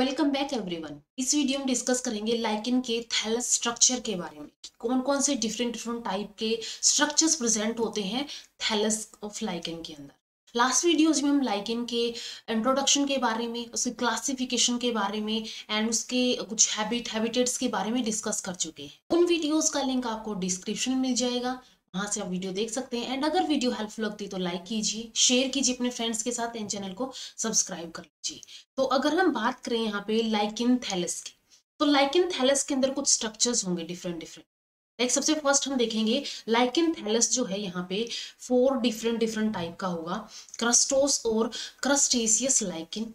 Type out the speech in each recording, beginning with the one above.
Welcome back everyone. इस video में discuss करेंगे लाइकेन के थैलस स्ट्रक्चर के बारे में। कौन कौन से डिफरेंट डिफरेंट टाइप के स्ट्रक्चर्स प्रेजेंट होते हैं थैलस ऑफ लाइकेन के अंदर। लास्ट वीडियोज में हम लाइकेन के इंट्रोडक्शन के बारे में, उसके क्लासिफिकेशन के बारे में एंड उसके कुछ हैबिटेट्स के बारे में डिस्कस कर चुके हैं। उन वीडियोज का लिंक आपको डिस्क्रिप्शन में मिल जाएगा, वहां से आप वीडियो देख सकते हैं। एंड अगर वीडियो हेल्पफुल लगती है तो लाइक कीजिए, शेयर कीजिए अपने फ्रेंड्स के साथ एंड चैनल को सब्सक्राइब कर लीजिए। तो अगर हम बात करें यहाँ पे लाइकेन थैलस की, तो लाइकेन थैलस के अंदर कुछ स्ट्रक्चर्स होंगे डिफरेंट डिफरेंट। लाइक सबसे फर्स्ट हम देखेंगे लाइकेन थैलस जो है यहाँ पे 4 डिफरेंट डिफरेंट टाइप का होगा। क्रस्टोस और क्रस्टेशियस लाइकेन,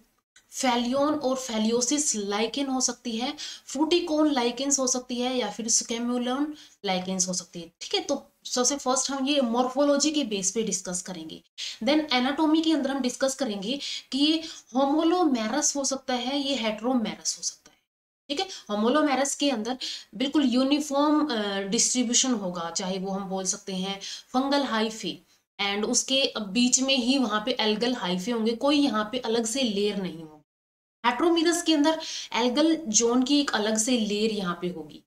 फैलियोन और फैलियोसिस लाइकेन हो सकती है, फ्रूटिकोन लाइकेन्स हो सकती है, या फिर स्कैमुलोन लाइकेन्स हो सकती है। ठीक है, तो सबसे फर्स्ट हम ये मॉर्फोलॉजी के बेस पे डिस्कस करेंगे। देन एनाटॉमी के अंदर हम डिस्कस करेंगे कि ये होमोलोमेरस हो सकता है, ये हेट्रोमेरस हो सकता है। ठीक है, होमोलोमेरस के अंदर बिल्कुल यूनिफॉर्म डिस्ट्रीब्यूशन होगा, चाहे वो हम बोल सकते हैं फंगल हाइफे, एंड उसके बीच में ही वहां पे एल्गल हाइफे होंगे, कोई यहाँ पे अलग से लेयर नहीं होगी। हेट्रोमेरस के अंदर एल्गल जोन की एक अलग से लेयर यहाँ पे होगी।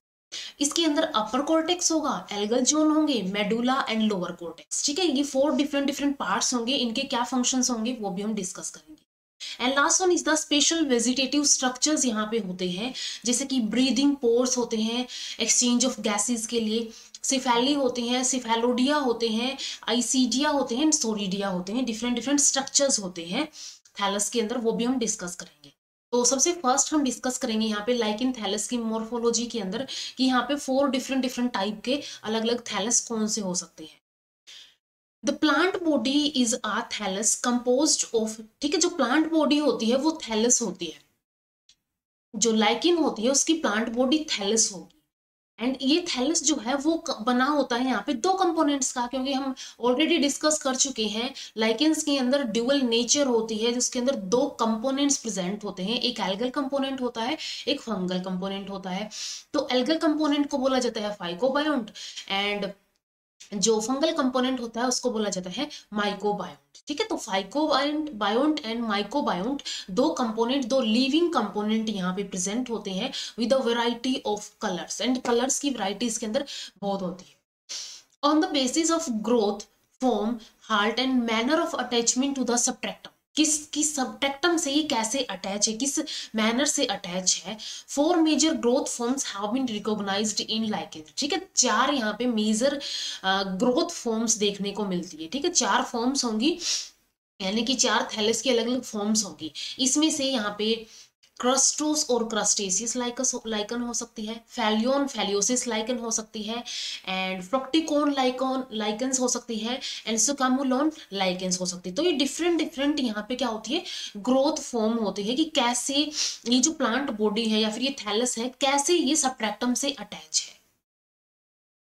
इसके अंदर अपर कॉर्टेक्स होगा, एल्गल जोन होंगे, मेडुला एंड लोअर कॉर्टेक्स। ठीक है, ये 4 डिफरेंट डिफरेंट पार्ट्स होंगे, इनके क्या फंक्शंस होंगे वो भी हम डिस्कस करेंगे। And last one is the special vegetative structures यहाँ पे होते हैं, जैसे कि ब्रीदिंग पोर्स होते हैं एक्सचेंज ऑफ गैसेस के लिए, सिफेली होते हैं, सिफेलोडिया होते हैं, आइसीडिया होते हैं, सोरिडिया होते हैं। डिफरेंट डिफरेंट स्ट्रक्चर्स होते हैं थैलस के अंदर, वो भी हम डिस्कस करेंगे। तो सबसे फर्स्ट हम डिस्कस करेंगे यहाँ पे लाइकेन थैलस की मॉर्फोलॉजी के अंदर कि यहाँ पे 4 डिफरेंट डिफरेंट टाइप के अलग अलग थैलस कौन से हो सकते हैं। The plant body is a thallus composed of, ठीक है, जो प्लांट बॉडी होती है वो थैलस होती है। जो लाइकेन होती है उसकी प्लांट बॉडी थैलस होगी। एंड ये थैलस जो है वो बना होता है यहाँ पे 2 कंपोनेंट्स का, क्योंकि हम ऑलरेडी डिस्कस कर चुके हैं लाइकेंस के अंदर ड्यूअल नेचर होती है, जिसके अंदर 2 कंपोनेंट्स प्रेजेंट होते हैं, एक एल्गल कंपोनेंट होता है, एक फंगल कंपोनेंट होता है। तो एल्गल कंपोनेंट को बोला जाता है फाइकोबायोंट, एंड जो फंगल कंपोनेंट होता है उसको बोला जाता है माइकोबायोंट। ठीक है, तो phycobiont biont and mycobiont 2 component, 2 living component यहाँ पे प्रेजेंट होते हैं with a variety of colours, and colours की वैरायटी इसके अंदर बहुत होती है। On the basis of growth, form, heart and manner of attachment to the substratum, किस सबट्रैक्टम से ये कैसे अटैच है, किस मैनर से अटैच है। 4 major growth forms have been recognised in lichen. ठीक है, 4 यहाँ पे मेजर ग्रोथ फॉर्म्स देखने को मिलती है। ठीक है, 4 फॉर्म्स होंगी, यानी कि 4 थैलस की अलग अलग फॉर्म्स होंगी। इसमें से यहाँ पे क्रस्टोस और क्रस्टेशियस लाइकन हो सकती है, फैलियोन फैलियोसिस लाइकन हो सकती है, एंड फ्रक्टिकोन लाइकन्स हो सकती है, एंड सुकामुलोन लाइकन्स हो सकती है। तो ये डिफरेंट डिफरेंट यहाँ पे क्या होती है, ग्रोथ फॉर्म होती है कि कैसे ये जो प्लांट बॉडी है या फिर ये थैलस है कैसे ये सबट्रैक्टम से अटैच है।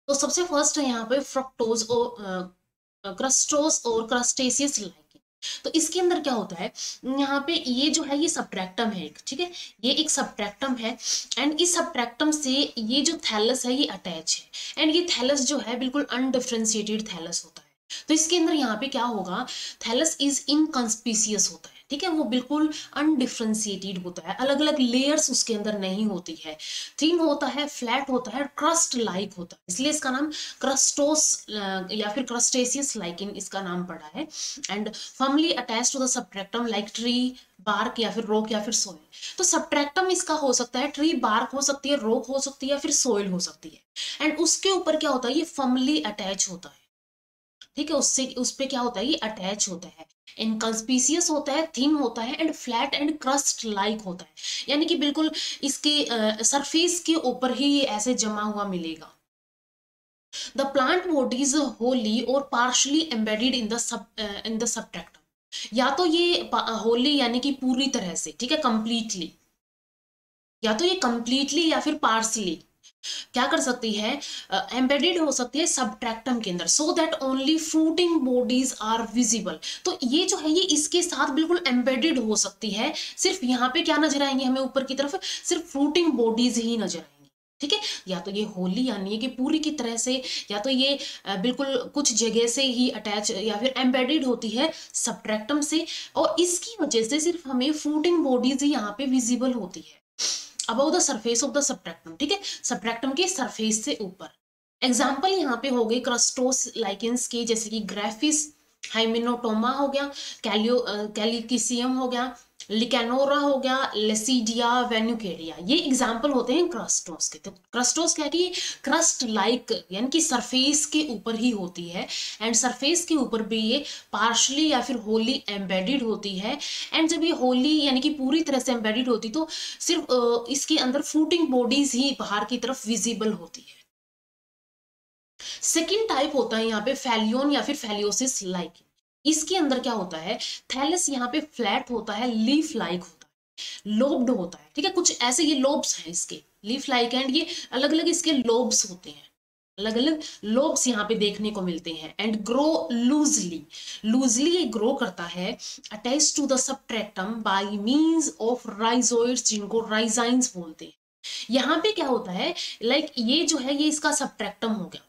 तो सबसे फर्स्ट है यहाँ पे फ्रक्टोज और क्रस्टोस और क्रस्टेशियस लाइकन। तो इसके अंदर क्या होता है, यहाँ पे ये जो है ये सबट्रैक्टम है एक, ठीक है, ये एक सबट्रैक्टम है, एंड इस सबट्रैक्टम से ये जो थैलस है ये अटैच है, एंड ये थैलस जो है बिल्कुल अनडिफरेंशिएटेड थैलस होता है। तो इसके अंदर यहाँ पे क्या होगा, थैलस इज इनकंस्पीशियस होता है। ठीक है, वो बिल्कुल अनडिफरेंशिएटेड होता है, अलग अलग लेयर्स उसके अंदर नहीं होती है, थिन होता है, फ्लैट होता है, क्रस्ट लाइक होता है, इसलिए इसका नाम क्रस्टोस या फिर क्रस्टेशियस लाइकिन इसका नाम पड़ा है। And firmly attach to the substratum like tree, bark या फिर रोक या फिर सोइल। तो सबट्रैक्टम इसका हो सकता है ट्री बार्क हो सकती है, रोक हो सकती है, या फिर सोइल हो सकती है, एंड उसके ऊपर क्या होता है, ये फर्मली अटैच होता है। ठीक है, उससे उस पे क्या होता है, ये अटैच होता है, इनकंस्पीशियस होता है, थिन होता है, and flat and crust like होता है, यानी कि बिल्कुल इसके सरफेस के ऊपर ही ये ऐसे जमा हुआ मिलेगा। The plant body is Holi और पार्शली एम्बेडेड इन द सबट्रैक्टम। या तो ये होली यानी कि पूरी तरह से, ठीक है, कंप्लीटली, या तो ये कंप्लीटली या फिर पार्शली क्या कर सकती है, एम्बेडेड हो सकती है सबट्रैक्टम के अंदर, so that only fruiting bodies are visible. तो ये जो है ये इसके साथ बिल्कुल एम्बेडेड हो सकती है, सिर्फ यहाँ पे क्या नजर आएंगे हमें ऊपर की तरफ, सिर्फ फ्रूटिंग बॉडीज ही नजर आएंगी। ठीक है। या तो ये होली यानी है कि पूरी की तरह से, या तो ये बिल्कुल कुछ जगह से ही अटैच या फिर एम्बेडेड होती है सब्ट्रैक्टम से, और इसकी वजह से सिर्फ हमें फ्रूटिंग बॉडीज ही यहाँ पे विजिबल होती है above the surface of the substratum. ठीक है, सब्ट्रैक्टम के सरफेस से ऊपर। एग्जाम्पल यहाँ पे हो गए क्रस्टोस लाइकेंस के, जैसे कि ग्राफिस, हाइमेनोटोमा हो गया, कैलिकिसियम हो गया, लिकेनोरा हो गया, लेसिडिया, वेन्यूकेरिया। ये एग्जाम्पल होते हैं क्रस्टोस के। तो क्रस्टोस क्या है कि क्रस्ट लाइक यानी कि सरफेस के ऊपर ही होती है, एंड सरफेस के ऊपर भी ये पार्शली या फिर होली एम्बेडेड होती है। एंड जब ये होली यानी कि पूरी तरह से एम्बेडेड होती तो सिर्फ इसके अंदर फ्रूटिंग बॉडीज ही बाहर की तरफ विजिबल होती है। सेकेंड टाइप होता है यहाँ पे फैलियोन या फिर फैलियोसिस लाइक। इसके अंदर क्या होता है, थैलस यहाँ पे फ्लैट होता है, लीफ लाइक होता है, लोब्ड होता है। ठीक है, कुछ ऐसे ये लोब्स हैं इसके, लीफ लाइक, एंड ये अलग अलग इसके लोब्स होते हैं, अलग अलग लोब्स यहाँ पे देखने को मिलते हैं। And grow loosely, loosely grow करता है attach to the substratum by means of rhizoids, जिनको राइजाइन्स बोलते हैं। यहाँ पे क्या होता है, लाइक ये जो है ये इसका सबट्रैक्टम हो गया,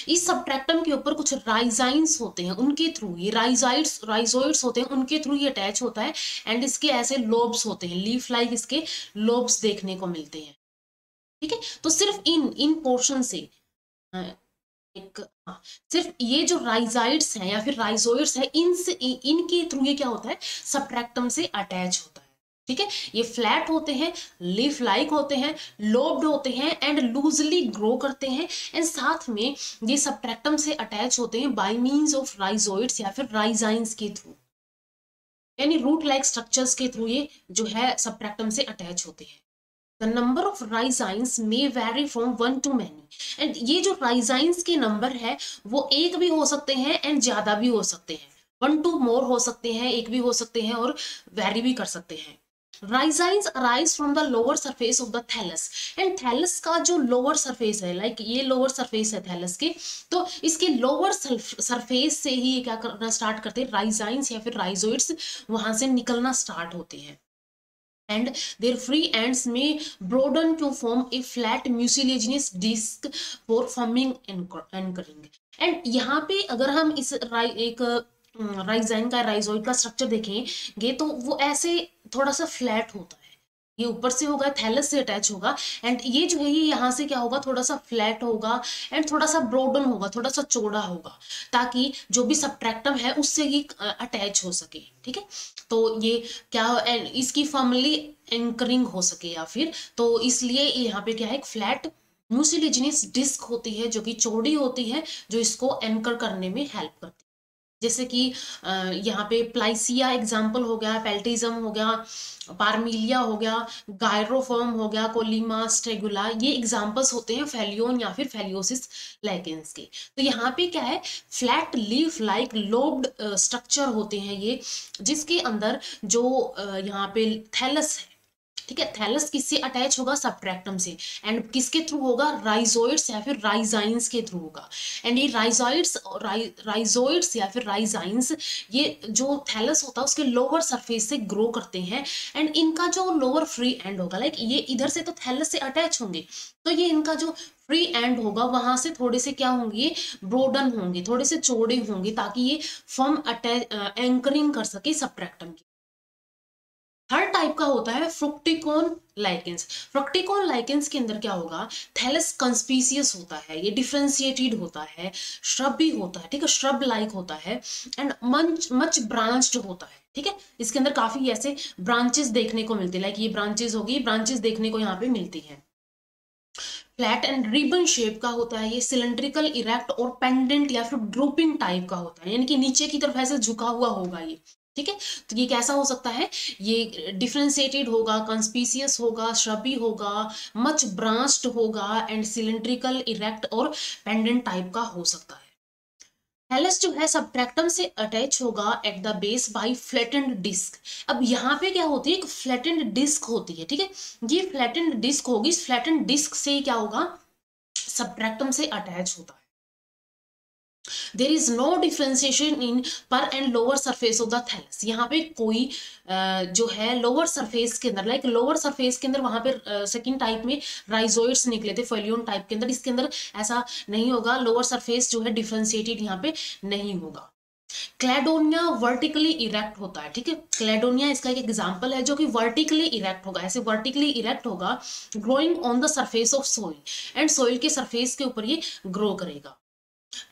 इस सबट्रैक्टम के ऊपर कुछ राइजाइन्स होते हैं, उनके थ्रू ये राइजोइड्स होते हैं, उनके थ्रू ये अटैच होता है। एंड इसके ऐसे लोब्स होते हैं, लीफ लाइक इसके लोब्स देखने को मिलते हैं। ठीक है, तो सिर्फ इन इन पोर्शन से एक सिर्फ ये जो राइजाइड्स हैं या फिर राइजोइड्स है, इनसे इनके थ्रू ये क्या होता है, सबट्रैक्टम से अटैच होता है। ठीक है, ये फ्लैट होते हैं, लीफ लाइक होते हैं, लोब्ड होते हैं, एंड लूजली ग्रो करते हैं, एंड साथ में ये सबट्रैक्टम से अटैच होते हैं बाय मींस ऑफ राइजोइड्स या फिर राइजाइन्स के थ्रू, यानी रूट लाइक स्ट्रक्चर्स के थ्रू ये जो है सबट्रैक्टम से अटैच होते हैं। The number of rhizines may vary from 1 to many, and ये जो rhizines के नंबर है वो एक भी हो सकते हैं एंड ज्यादा भी हो सकते हैं, 1 to more हो सकते हैं, एक भी हो सकते हैं, और वैरी भी कर सकते हैं। Rhizines arise from the lower surface of the thallus, and thallus का जो lower surface है, लाइक ये lower surface है thallus के, तो इसके lower surface से ही क्या करना स्टार्ट करते हैं, rhizines या फिर rhizoids वहां से निकलना स्टार्ट होते हैं, and their free ends may broaden to form a flat mucilaginous disc for forming anchoring। and यहाँ पे अगर हम इस एक राइजाइन का राइजोइड का स्ट्रक्चर देखेंगे तो वो ऐसे थोड़ा सा फ्लैट होता है, ये ऊपर से होगा, थैलस से अटैच होगा, एंड ये जो है ये यहाँ से क्या होगा, थोड़ा सा फ्लैट होगा एंड थोड़ा सा ब्रोडन होगा, थोड़ा सा चौड़ा होगा, ताकि जो भी सबट्रैक्टम है उससे ही अटैच हो सके। ठीक है, तो ये क्या इसकी फॉर्मली एंकरिंग हो सके, या फिर तो इसलिए यहाँ पे क्या है, एक फ्लैट म्यूसिलेजिनस डिस्क होती है जो कि चौड़ी होती है, जो इसको एंकर करने में हेल्प करती है। जैसे कि यहाँ पे प्लाइसिया एग्जाम्पल हो गया, पेल्टिज्म हो गया, पारमिलिया हो गया, गायरोफॉर्म हो गया, कोलिमा स्टेगुला, ये एग्जाम्पल्स होते हैं फैलियोन या फिर फैलियोसिस लाइकेंस के। तो यहाँ पे क्या है, flat leaf like lobed structure होते हैं ये, जिसके अंदर जो यहाँ पे थैलस है, ठीक है, थैलस किससे अटैच होगा, सबट्रैक्टम से, एंड किसके थ्रू होगा, राइजोइड्स या फिर राइजाइन्स के थ्रू होगा। एंड ये राइजोइड्स या फिर राइजाइन्स, ये जो थैलस होता है उसके लोअर सरफेस से ग्रो करते हैं, एंड इनका जो लोअर फ्री एंड होगा, लाइक ये इधर से तो थैलस से अटैच होंगे, तो ये इनका जो फ्री एंड होगा वहां से थोड़े से क्या होंगे, ब्रोडन होंगे, थोड़े से चौड़े होंगे, ताकि ये फॉर्म एंकरिंग कर सके सबट्रैक्टम की। थर्ड टाइप का होता है फ्रुक्टिकोन लाइकेंस। फ्रुक्टिकोन लाइकेंस के अंदर क्या होगा, थैलस कंस्पीसियस होता है, ये डिफरेंशिएटेड होता है, श्रब भी होता है, ठीक है, श्रब लाइक होता है, एंड मच ब्रांच्ड होता है। ठीक है, इसके अंदर काफी ऐसे ब्रांचेस देखने को मिलती है, लाइक ये ब्रांचेस होगी, ब्रांचेस देखने को यहाँ पे मिलती है। फ्लैट एंड रिबन शेप का होता है, ये सिलेंड्रिकल, इरेक्ट और पेंडेंट या फिर ड्रूपिंग टाइप का होता है, यानी कि नीचे की तरफ ऐसे झुका हुआ होगा ये। ठीक है, तो ये कैसा हो सकता है, ये डिफरेंशिएटेड होगा, कंस्पीसियस होगा, श्रबी होगा, मच ब्रांच्ड होगा, एंड सिलेंड्रिकल, इरेक्ट और पेंडेंट टाइप का हो सकता है। थैलस जो है सबट्रैक्टम से अटैच होगा at the base by flattened disc. अब यहाँ पे क्या होती है, एक फ्लैटेंड डिस्क होती है। ठीक है, ये फ्लैटेंड डिस्क होगी, इस फ्लैटेंड डिस्क से क्या होगा, सबट्रैक्टम से अटैच होता है। There is no differentiation in upper and lower surface of the thallus. यहाँ पे कोई जो है लोअर सरफेस के अंदर, लाइक लोअर सरफेस के अंदर वहां पे सेकंड टाइप में राइजोइड्स निकले थे फेलियन टाइप के अंदर, इसके अंदर ऐसा नहीं होगा, लोअर सरफेस जो है डिफ्रेंशिएटेड यहाँ पे नहीं होगा। क्लेडोनिया वर्टिकली इरेक्ट होता है, ठीक है, क्लेडोनिया इसका एक एग्जांपल है जो कि वर्टिकली इरेक्ट होगा, ऐसे वर्टिकली इरेक्ट होगा, growing on the surface of soil, and soil के सरफेस के ऊपर ये ग्रो करेगा।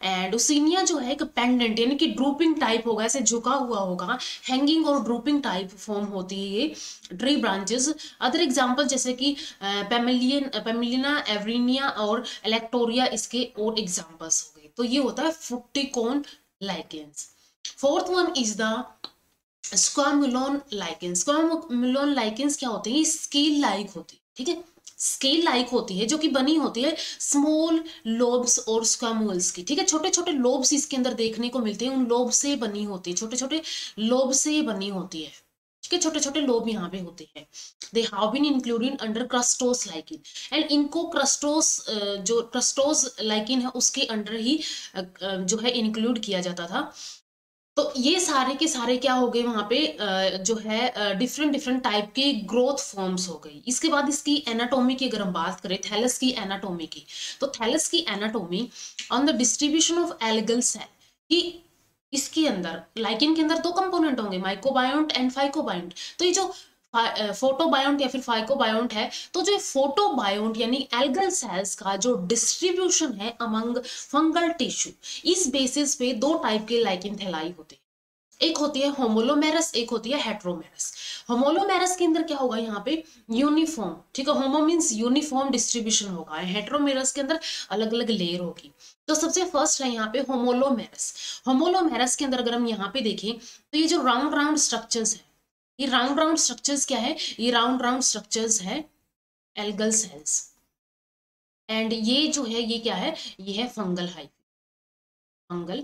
एंड उसीनिया जो है एक पेंडेंट यानी कि ड्रूपिंग टाइप होगा, ऐसे झुका हुआ होगा, हैंगिंग और ड्रूपिंग टाइप फॉर्म होती है ये ट्री ब्रांचेस। अदर एग्जांपल जैसे कि पेमिलिना, एवरीनिया और इलेक्टोरिया इसके और एग्जांपल्स हो गए। तो ये होता है fruticose lichens. Fourth one is the squamulose lichens. Squamulose lichens क्या होते हैं, स्केल लाइक होती है, ठीक है, स्केल लाइक होती है जो कि बनी होती है स्मॉल लोब्स और स्क्वामुल्स की, ठीक है, छोटे छोटे लोब्स इसके अंदर देखने को मिलते हैं, उन लोब से बनी होती है, छोटे छोटे लोब से बनी होती है, ठीक है, छोटे छोटे लोब यहाँ पे होते हैं। They have been included under crustose lichen, and इनको क्रस्टोस जो क्रस्टोस लाइकिन है उसके अंडर ही जो है इंक्लूड किया जाता था। तो ये सारे के सारे क्या हो गए वहां पे जो है डिफरेंट डिफरेंट टाइप के ग्रोथ फॉर्म्स हो गई। इसके बाद इसकी एनाटॉमी की अगर हम बात करें थैलस की एनाटॉमी की, तो थैलस की anatomy on the distribution of algal cell, कि इसके अंदर लाइकिन के अंदर दो कंपोनेंट होंगे, माइकोबायोन्ट एंड फाइकोबायोन्ट। तो ये जो फोटोबायोन्ट या फिर फाइकोबायोन्ट है, तो जो फोटोबायोन्ट यानी एल्गल सेल्स का जो डिस्ट्रीब्यूशन है अमंग फंगल टिश्यू, इस बेसिस पे दो टाइप के लाइकिन थैलाई होते हैं, एक होती है होमोलोमेरस, एक होती है हेट्रोमेरस। होमोलोमेरस के अंदर क्या होगा यहाँ पे यूनिफॉर्म, ठीक है, होमो मीन्स यूनिफॉर्म डिस्ट्रीब्यूशन होगा, हेट्रोमेरस के अंदर अलग अलग लेयर होगी। तो सबसे फर्स्ट है यहाँ पे होमोलोमेरस। होमोलोमेरस के अंदर अगर हम यहाँ पे देखें तो ये जो राउंड राउंड स्ट्रक्चर्स है, ये राउंड राउंड स्ट्रक्चर्स क्या है, ये राउंड राउंड स्ट्रक्चर्स है एल्गल सेल्स, एंड ये जो है ये क्या है, ये है फंगल हाइफे, फंगल।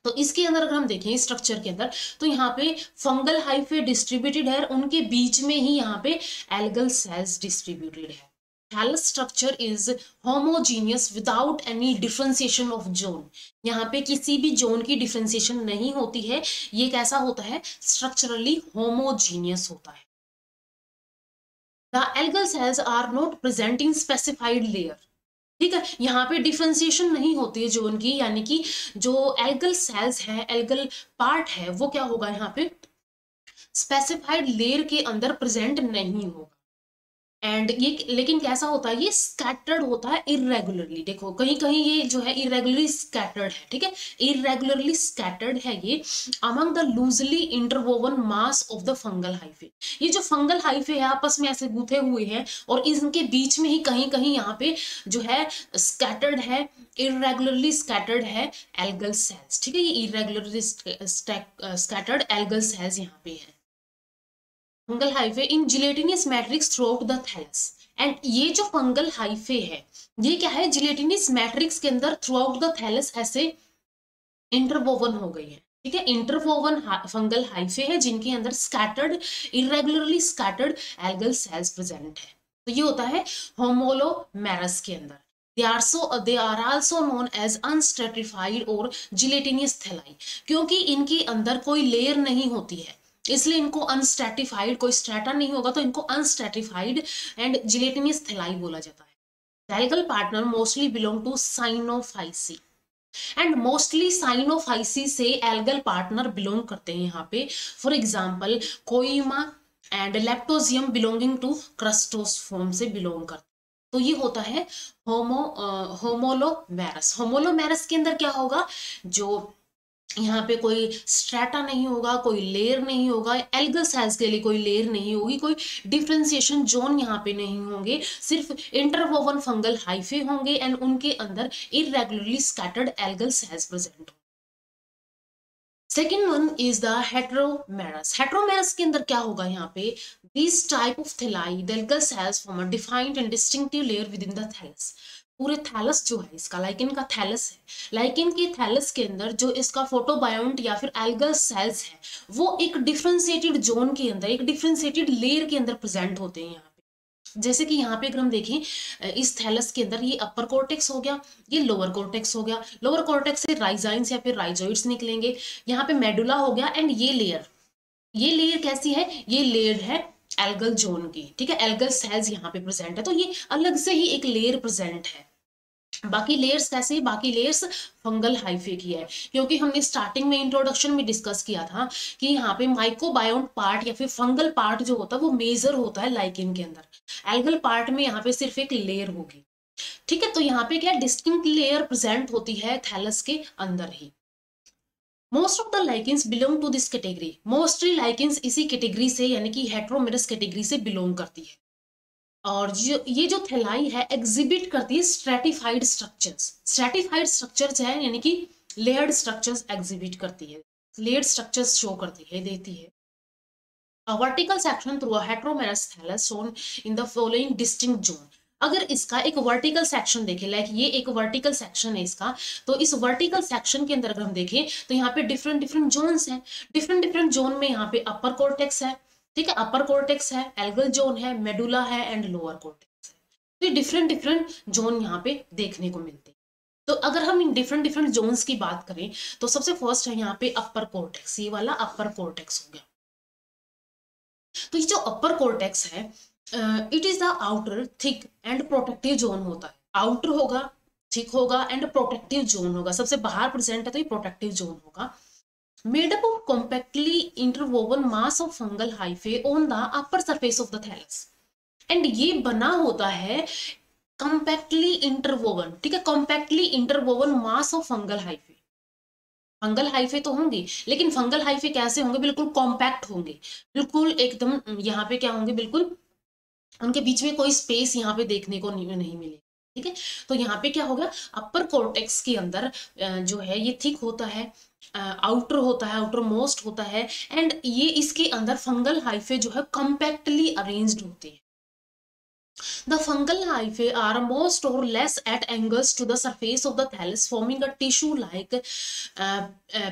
तो इसके अंदर अगर हम देखें स्ट्रक्चर के अंदर तो यहाँ पे फंगल हाइफे डिस्ट्रीब्यूटेड है, उनके बीच में ही यहाँ पे एल्गल सेल्स डिस्ट्रीब्यूटेड है। Thallus structure is homogeneous without any differentiation of zone, यहाँ पे किसी भी जोन की डिफरेंशिएशन नहीं होती है, ये कैसा होता है, स्ट्रक्चरली होमोजीनियस होता है। The algal cells are not present in specified layer, ठीक है, यहाँ पे डिफरेंशिएशन नहीं होती है जोन की, यानी कि जो एल्गल सेल्स है, एल्गल पार्ट है, वो क्या होगा यहाँ पे स्पेसिफाइड लेयर के अंदर प्रेजेंट नहीं होगा। एंड ये लेकिन कैसा होता है, ये स्कैटर्ड होता है इरेगुलरली, देखो कहीं कहीं ये जो है इरेगुलरली स्कैटर्ड है, ठीक है, इरेगुलरली स्कैटर्ड है ये among the loosely interwoven mass of the fungal hyphae. ये जो फंगल हाइफे है आपस में ऐसे गूथे हुए हैं और इनके बीच में ही कहीं कहीं यहाँ पे जो है स्कैटर्ड है, इरेगुलरली स्कैटर्ड है एल्गल सेल्स, ठीक है, ये इरेगुलरली स्कैटर्ड एल्गल सेल्स यहाँ पे है। Fungal hyphae in gelatinous matrix throughout the thallus, and ये जो फंगल हाइफे है ये क्या है, जिलेटिनस मैट्रिक्स के अंदर थ्रू आउट द थैलस ऐसे इंटरवोवन हो गई है, ठीक है, इंटरवोवन फंगल हाइफे है जिनके अंदर scattered irregularly scattered algal cells present है। तो ये होता है होमोलोमेरस के अंदर। they are also known as unstratified और gelatinous thalli, क्योंकि इनके अंदर कोई लेयर नहीं होती है इसलिए इनको अनस्ट्रेटिफाइड, कोई स्ट्रेटा नहीं होगा तो इनको अनस्ट्रेटिफाइड एंड जिलेटिनियस थैलाई बोला जाता है। Algal partner mostly belong to Cyanophyceae, and mostly Cyanophyceae से एल्गल पार्टनर बिलोंग करते हैं यहाँ पे। For example Collema and Leptogium belonging to crustose form से बिलोंग करते हैं। तो ये होता है होमोलोमेरस। होमोलोमेरस के अंदर क्या होगा, जो यहाँ पे कोई स्ट्रेटा नहीं होगा, कोई लेयर नहीं होगा, एल्गल सेल्स के लिए कोई लेयर नहीं होगी, कोई डिफरेंशिएशन जोन यहाँ पे नहीं होंगे, सिर्फ इंटरवोवन फंगल हाइफे होंगे एंड उनके अंदर irregularly scattered algal cells present होंगे। Second one is the heteromerous. Heteromerous के अंदर क्या होगा, यहाँ पे this type of thalli the algal cells form a defined and distinctive layer within the thallus. पूरे थैलस जो है इसका, लाइकिन का थैलस है, लाइकिन के थैलस के अंदर जो इसका फोटोबायोन्ट या फिर एल्गल सेल्स है वो एक डिफरेंशिएटेड जोन के अंदर, एक डिफरेंशिएटेड लेयर के अंदर प्रेजेंट होते हैं यहाँ पे। जैसे कि यहाँ पे अगर हम देखें इस थैलस के अंदर ये अपर कॉर्टेक्स हो गया, ये लोअर कॉर्टेक्स हो गया, लोअर कॉर्टेक्स से राइजाइन्स या फिर राइजोइड्स निकलेंगे, यहाँ पे मेडुला हो गया, एंड ये लेयर कैसी है, ये लेयर है एल्गल जोन की, ठीक है, एल्गल सेल्स यहाँ पे प्रेजेंट है, तो ये अलग से ही एक लेयर प्रेजेंट है। बाकी लेयर्स कैसे, बाकी लेयर्स फंगल हाइफे की है, क्योंकि हमने स्टार्टिंग में इंट्रोडक्शन में डिस्कस किया था कि यहाँ पे माइक्रोबायोम पार्ट या फिर फंगल पार्ट जो होता है वो मेजर होता है लाइकेन के अंदर, एल्गल पार्ट में यहाँ पे सिर्फ एक लेयर होगी, ठीक है। तो यहाँ पे क्या डिस्टिंक्ट लेयर प्रेजेंट होती है थैलस के अंदर ही। Most of the lichens belong to this category, mostly lichens इसी कैटेगरी से यानी कि हेट्रोमेरस कैटेगरी से बिलोंग करती है। और जो थैलाई है एग्जिबिट करती है स्ट्रेटिफाइड स्ट्रक्चर्स, स्ट्रेटिफाइड स्ट्रक्चर्स है यानी कि लेयर्ड स्ट्रक्चर्स एग्जिबिट करती है, लेयर्ड स्ट्रक्चर्स शो करती है, देती है। A vertical section through a heteromerous thallus shown in the following distinct zone। अगर इसका एक वर्टिकल सेक्शन देखें, लाइक ये एक वर्टिकल सेक्शन है इसका, तो इस वर्टिकल सेक्शन के अंदर अगर हम देखें तो यहाँ पे डिफरेंट डिफरेंट जोन्स हैं, डिफरेंट डिफरेंट जोन में यहाँ पे अपर कॉर्टेक्स है, ठीक है, अपर कॉर्टेक्स है, एल्गल जोन है, मेडुला है एंड लोअर कॉर्टेक्स है। तो डिफरेंट डिफरेंट जोन यहाँ पे देखने को मिलते हैं। तो अगर हम इन डिफरेंट डिफरेंट जोन्स की बात करें तो सबसे फर्स्ट है यहाँ पे अपर कॉर्टेक्स, ये वाला अपर कॉर्टेक्स हो गया। तो ये जो अपर कॉर्टेक्स है it is the outer thick and protective zone होता है, आउटर होगा, थिक होगा एंड प्रोटेक्टिव जोन होगा, सबसे बाहर प्रेजेंट है तो ये प्रोटेक्टिव जोन होगा। Made up of compactly interwoven mass of fungal hyphae on the upper surface of the thallus, and ये बना होता है कॉम्पैक्टली इंटरवोवन, ठीक है, compactly interwoven mass of fungal hyphae. Fungal hyphae तो होंगे लेकिन फंगल हाइफे कैसे होंगे, बिल्कुल कॉम्पैक्ट होंगे, बिल्कुल एकदम यहाँ पे क्या होंगे, बिल्कुल उनके बीच में कोई स्पेस यहाँ पे देखने को नहीं मिलेगा, ठीक है। तो यहाँ पे क्या होगा, अपर कॉर्टेक्स के अंदर जो है ये थिक होता है, आउटर होता है, आउटर मोस्ट होता है, एंड ये इसके अंदर फंगल हाइफे जो है कॉम्पैक्टली अरेंज्ड होते हैं। The fungal hyphae are most or less at angles to the surface of the thallus, forming a tissue-like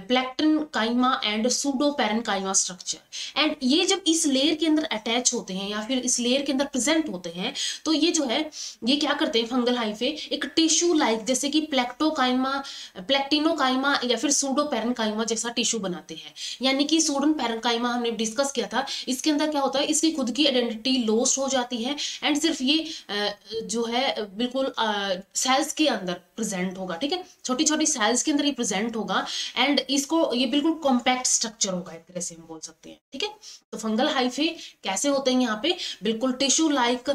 placenkyma and pseudoparenchyma structure. And ये जब इस लेयर के अंदर अटैच होते हैं या फिर इस लेयर के अंदर प्रेजेंट होते हैं तो ये जो है ये क्या करते हैं, फंगल हाइफे एक टिश्यू लाइक जैसे कि प्लेक्टिनोकाइमा या फिर सूडोपेरेन्काइमा जैसा टिश्यू बनाते हैं। यानी कि सूडोपेरेन्काइमा हमने डिस्कस किया था, इसके अंदर क्या होता है, इसकी खुद की आइडेंटिटी लॉस्ट हो जाती है एंड सिर्फ ये जो है बिल्कुल सेल्स के अंदर प्रेजेंट होगा, ठीक है, छोटी छोटी सेल्स के अंदर ये प्रेजेंट होगा एंड इसको ये बिल्कुल कॉम्पैक्ट स्ट्रक्चर होगा, एक तरह से हम बोल सकते हैं, ठीक है। तो फंगल हाइफे कैसे होते हैं, यहाँ पे बिल्कुल टिश्यू लाइक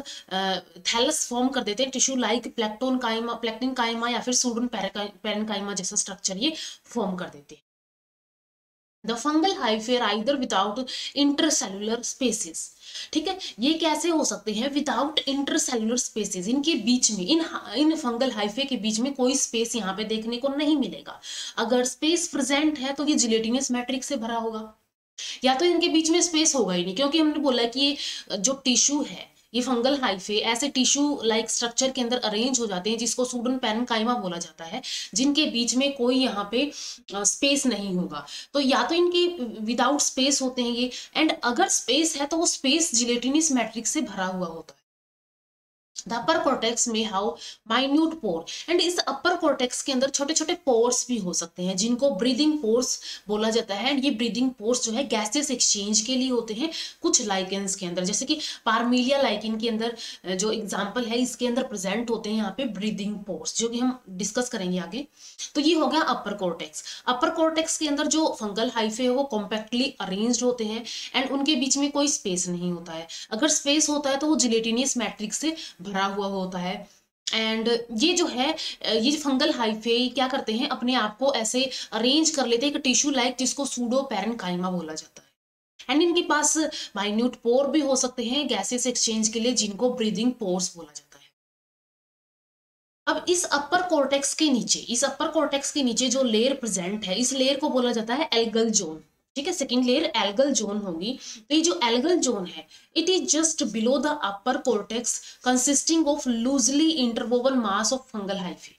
थैलस फॉर्म कर देते हैं, टिश्यू लाइक प्लेक्टिन काइमा या फिर सूडन पेरेन्काइमा जैसा स्ट्रक्चर ये फॉर्म कर देते हैं। The fungal hyphae are either without intercellular spaces, ठीक है, ये कैसे हो सकते हैं, विदाउट इंटरसेल्युलर स्पेसेस, इनके बीच में इन फंगल हाइफे के बीच में कोई स्पेस यहाँ पे देखने को नहीं मिलेगा। अगर स्पेस प्रेजेंट है तो ये जिलेटिनस मैट्रिक्स से भरा होगा, या तो इनके बीच में स्पेस होगा ही नहीं, क्योंकि हमने बोला कि ये जो टिश्यू है ये फंगल हाइफे ऐसे टिश्यू लाइक स्ट्रक्चर के अंदर अरेंज हो जाते हैं जिसको सूडन पेरेन्काइमा बोला जाता है, जिनके बीच में कोई यहाँ पे स्पेस नहीं होगा। तो या तो इनके विदाउट स्पेस होते हैं ये, एंड अगर स्पेस है तो वो स्पेस जिलेटिनस मैट्रिक्स से भरा हुआ होता है। The upper cortex may have minute pore, and इस अपर कॉर्टेक्स के अंदर छोटे छोटे पोर्स भी हो सकते हैं जिनको ब्रीदिंग पोर्स बोला जाता है, एंड ये ब्रीदिंग पोर्स जो है गैसेस एक्सचेंज के लिए होते हैं कुछ लाइकेंस के अंदर, जैसे कि पार्मेलिया लाइकेन के अंदर जो एग्जांपल है इसके अंदर प्रेजेंट होते हैं यहाँ पे ब्रीदिंग पोर्स, जो कि हम डिस्कस करेंगे आगे। तो ये हो गया अपर कॉर्टेक्स। अपर कॉर्टेक्स के अंदर जो फंगल हाइफे है वो कॉम्पैक्टली अरेंज्ड होते हैं एंड उनके बीच में कोई स्पेस नहीं होता है, अगर स्पेस होता है तो वो जिलेटिनियस मैट्रिक्स से भरा हुआ होता है। एंड ये जो है ये फंगल हाइफे क्या करते हैं, अपने आप को ऐसे अरेंज कर लेते हैं एक टिश्यू लाइक जिसको सूडो पेरेन्काइमा बोला जाता है, एंड इनके पास माइन्यूट पोर भी हो सकते हैं गैसेस एक्सचेंज के लिए जिनको ब्रीदिंग पोर्स बोला जाता है। अब इस अपर कॉर्टेक्स के नीचे जो लेयर प्रेजेंट है इस लेयर को बोला जाता है एल्गल जोन, ठीक है, सेकेंड लेयर एल्गल जोन होगी। तो ये जो एल्गल जोन है it is just below the upper cortex consisting of loosely interwoven mass of fungal hyphae.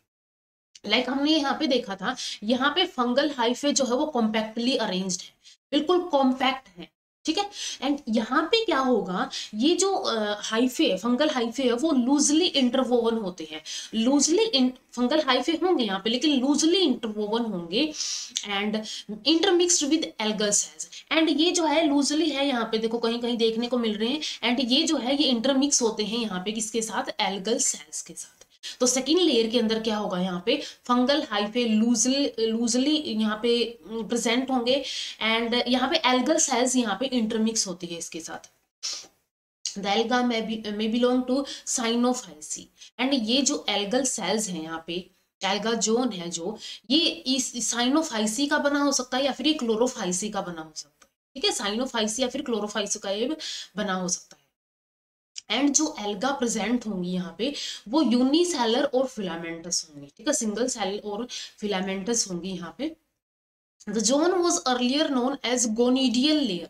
Like हमने यहाँ पे देखा था, यहाँ पे फंगल हाइफे जो है वो कॉम्पैक्टली अरेंज्ड है, बिल्कुल कॉम्पैक्ट है, ठीक है। एंड यहाँ पे क्या होगा, ये जो हाइफे फंगल हाइफे है वो लूजली इंटरवोवन होते हैं, फंगल हाइफे होंगे यहाँ पे लेकिन लूजली इंटरवोवन होंगे and intermixed with algal cells. And ये जो है लूजली है, यहाँ पे देखो कहीं कहीं देखने को मिल रहे हैं, एंड ये जो है ये इंटरमिक्स होते हैं यहाँ पे किसके साथ, एल्गल सेल्स के साथ। तो सेकेंड लेयर के अंदर क्या होगा, यहाँ पे फंगल हाइफे लूजली यहाँ पे प्रेजेंट होंगे एंड यहाँ पे एल्गल सेल्स यहाँ पे इंटरमिक्स होती है इसके साथ। द एल्गा में बिलोंग टू साइनोफाइसी। एंड ये जो एल्गल सेल्स हैं यहाँ पे, एल्गा जोन है जो, ये इस साइनोफाइसी का बना हो सकता है या फिर ये क्लोरोफाइसी का बना हो सकता है। ठीक है, साइनोफाइसी या फिर क्लोरोफाइसी का ये बना हो सकता है। एंड जो एल्गा प्रेजेंट होंगी यहाँ पे वो यूनिसेलर और फिलामेंटस होंगी। ठीक है, सिंगल सेल और फिलामेंटस होंगी यहाँ पे। The zone was earlier known as gonidial layer.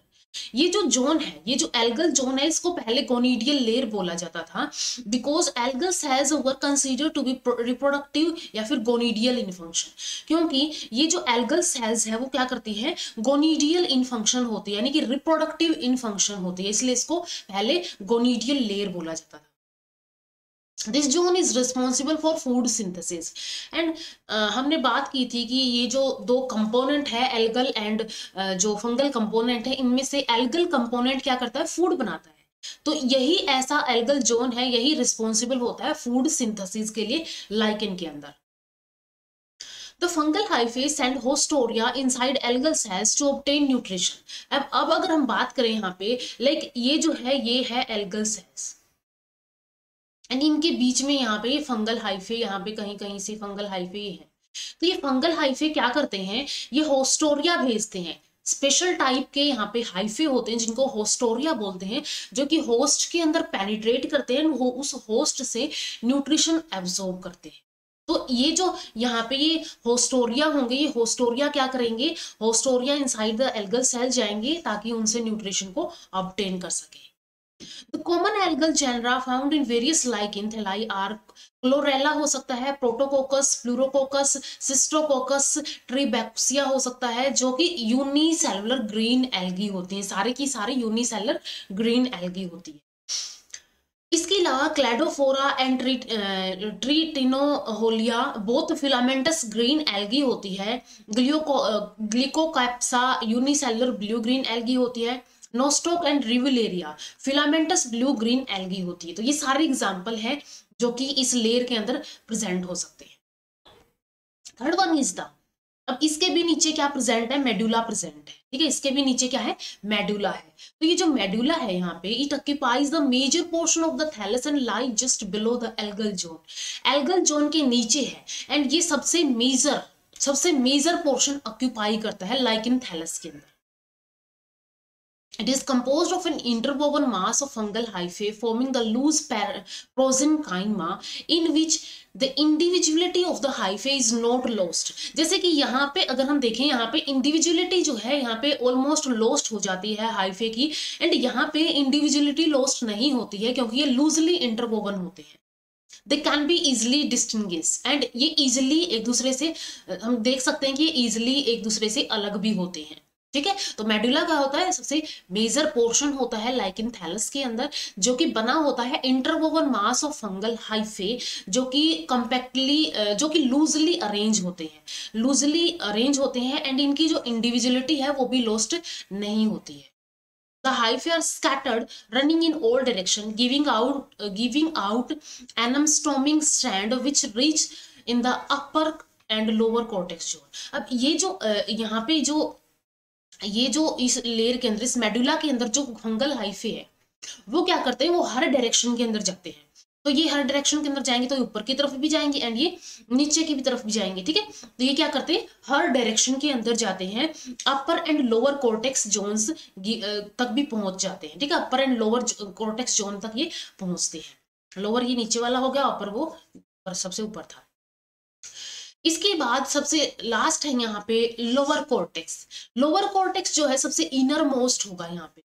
ये जो जोन है, ये जो एल्गल जोन है, इसको पहले गोनिडियल लेयर बोला जाता था because algal cells were considered to be reproductive या फिर गोनिडियल इन फंक्शन। क्योंकि ये जो एल्गल सेल्स है वो क्या करती है, गोनिडियल इन फंक्शन होती है, यानी कि रिप्रोडक्टिव इन फंक्शन होती है, इसलिए इसको पहले गोनिडियल लेयर बोला जाता था। This zone is responsible for food synthesis. And हमने बात की थी कि ये जो दो कंपोनेंट है एल्गल एंड जो फंगल कंपोनेंट है, इनमें से एल्गल कंपोनेंट क्या करता है, फूड बनाता है। तो यही ऐसा एल्गल जोन है, यही रिस्पॉन्सिबल होता है फूड सिंथेसिस के लिए लाइकेन के अंदर। The fungal hyphae send hostoria inside algal cells to obtain nutrition. अब अगर हम बात करें यहाँ पे, लाइक ये जो है ये है एल्गल सेल्स एंड इनके बीच में यहाँ पे ये फंगल हाइफे, यहाँ पे कहीं कहीं से फंगल हाइफे है। तो ये फंगल हाइफे क्या करते हैं, ये होस्टोरिया भेजते हैं। स्पेशल टाइप के यहाँ पे हाइफे होते हैं जिनको होस्टोरिया बोलते हैं, जो कि होस्ट के अंदर पेनिट्रेट करते हैं, उस होस्ट से न्यूट्रिशन एब्जॉर्ब करते हैं। तो ये जो यहाँ पे ये होस्टोरिया होंगे, ये होस्टोरिया क्या करेंगे, haustoria inside the algal cell जाएंगे ताकि उनसे न्यूट्रिशन को ऑब्टेन कर सके। The common algal genera found in various lichen thalli are chlorella हो सकता है, प्रोटोकोकस, प्लूरोकोकस, सिस्टोकोकस, ट्रिबैक्सिया हो सकता है, जो कि यूनिसेलुलर ग्रीन एल्गी होती हैं, सारे की सारी यूनिसेलुलर ग्रीन एल्गी होती है। इसके अलावा Cladophora and Trentepohlia both filamentous green algae होती है। Gloeocapsa unicellular blue green algae होती है। Nostoc and Rivularia filamentous blue green algae होती है। तो ये सारे एग्जाम्पल है जो कि इस लेयर के अंदर प्रेजेंट हो सकते हैं। थर्ड वन इज द, अब इसके भी नीचे क्या प्रेजेंट है, मेडुला प्रेजेंट है। ठीक है, इसके भी नीचे क्या है, मेडुला है। तो ये जो मेडुला है यहाँ पे, it occupies the major portion of the thallus and lie just below the algal zone. Algal zone के नीचे है एंड ये सबसे मेजर पोर्शन ऑक्यूपाई करता है लाइकेन थैलस के अंदर। It is composed of an interwoven mass of fungal hyphae forming the loose prosenchyma in which the individuality of the hyphae is not lost. जैसे कि यहाँ पे अगर हम देखें, यहाँ पे individuality जो है यहाँ पे almost lost हो जाती है hyphae की, and यहाँ पे individuality lost नहीं होती है क्योंकि ये loosely interwoven होते हैं। They can be easily distinguished and ये easily एक दूसरे से, हम देख सकते हैं कि ये easily एक दूसरे से अलग भी होते हैं। ठीक है, तो मेडुला क्या होता है, सबसे मेजर पोर्शन होता है लाइकेन थैलस के अंदर, जो कि बना होता है interwoven mass of fungal hyphae, जो कि कंपैक्टली, जो कि लूजली अरेंज होते हैं एंड इनकी जो इंडिविजुअलिटी है वो भी लॉस्ट नहीं होती है। The hyphae are scattered, running in all direction, giving out anemstoming strand which reach in the upper and lower cortex zone. अब ये जो यहाँ पे ये जो इस लेयर के अंदर, इस मेडुला के अंदर जो फंगल हाइफे है वो क्या करते हैं, वो हर डायरेक्शन के अंदर जाते हैं। तो ये हर डायरेक्शन के अंदर जाएंगे तो ऊपर की तरफ भी जाएंगे एंड ये नीचे की भी तरफ भी जाएंगे। ठीक है, तो ये क्या करते हैं, हर डायरेक्शन के अंदर जाते हैं, अपर एंड लोअर कॉर्टेक्स जोन्स तक भी पहुंच जाते हैं। ठीक है, अपर एंड लोअर कॉर्टेक्स जोन तक ये पहुंचते हैं। लोअर ये नीचे वाला हो गया, अपर वो सबसे ऊपर था। इसके बाद सबसे लास्ट है यहाँ पे लोअर कॉर्टेक्स। लोअर कॉर्टेक्स जो है सबसे इनर मोस्ट होगा यहाँ पे।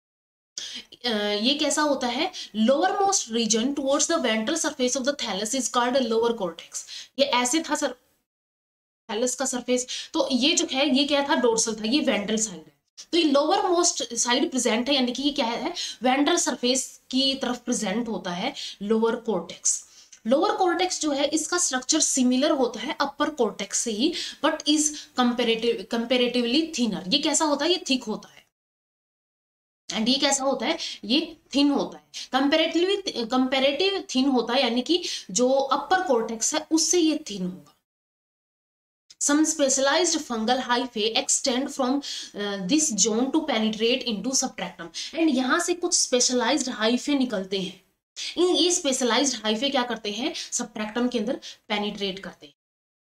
ये कैसा होता है, lower most region towards the ventral surface of the thallus is called lower cortex. ये ऐसे था थैलस का सरफेस, तो ये जो है ये क्या था, डोर्सल था, ये वेंट्रल साइड है। तो ये लोअर मोस्ट साइड प्रेजेंट है, यानी कि ये क्या है, वेंट्रल सरफेस की तरफ प्रेजेंट होता है लोअर कॉर्टेक्स। लोअर कॉर्टेक्स जो है इसका स्ट्रक्चर सिमिलर होता है अपर कॉर्टेक्स से ही, बट इज कंपेरेटिवली थिनर। ये कैसा होता है, ये थिक होता है, एंड ये कैसा होता है, ये थिन होता है। कंपेरेटिव थिन होता है, यानी कि जो अपर कॉर्टेक्स है उससे ये थिन होगा। Some specialized fungal hyphae extend from this zone to penetrate into subtractum, and यहाँ से कुछ specialized hyphae निकलते हैं। ये specialized hyphae क्या करते हैं, subtractum के अंदर penetrate करते हैं।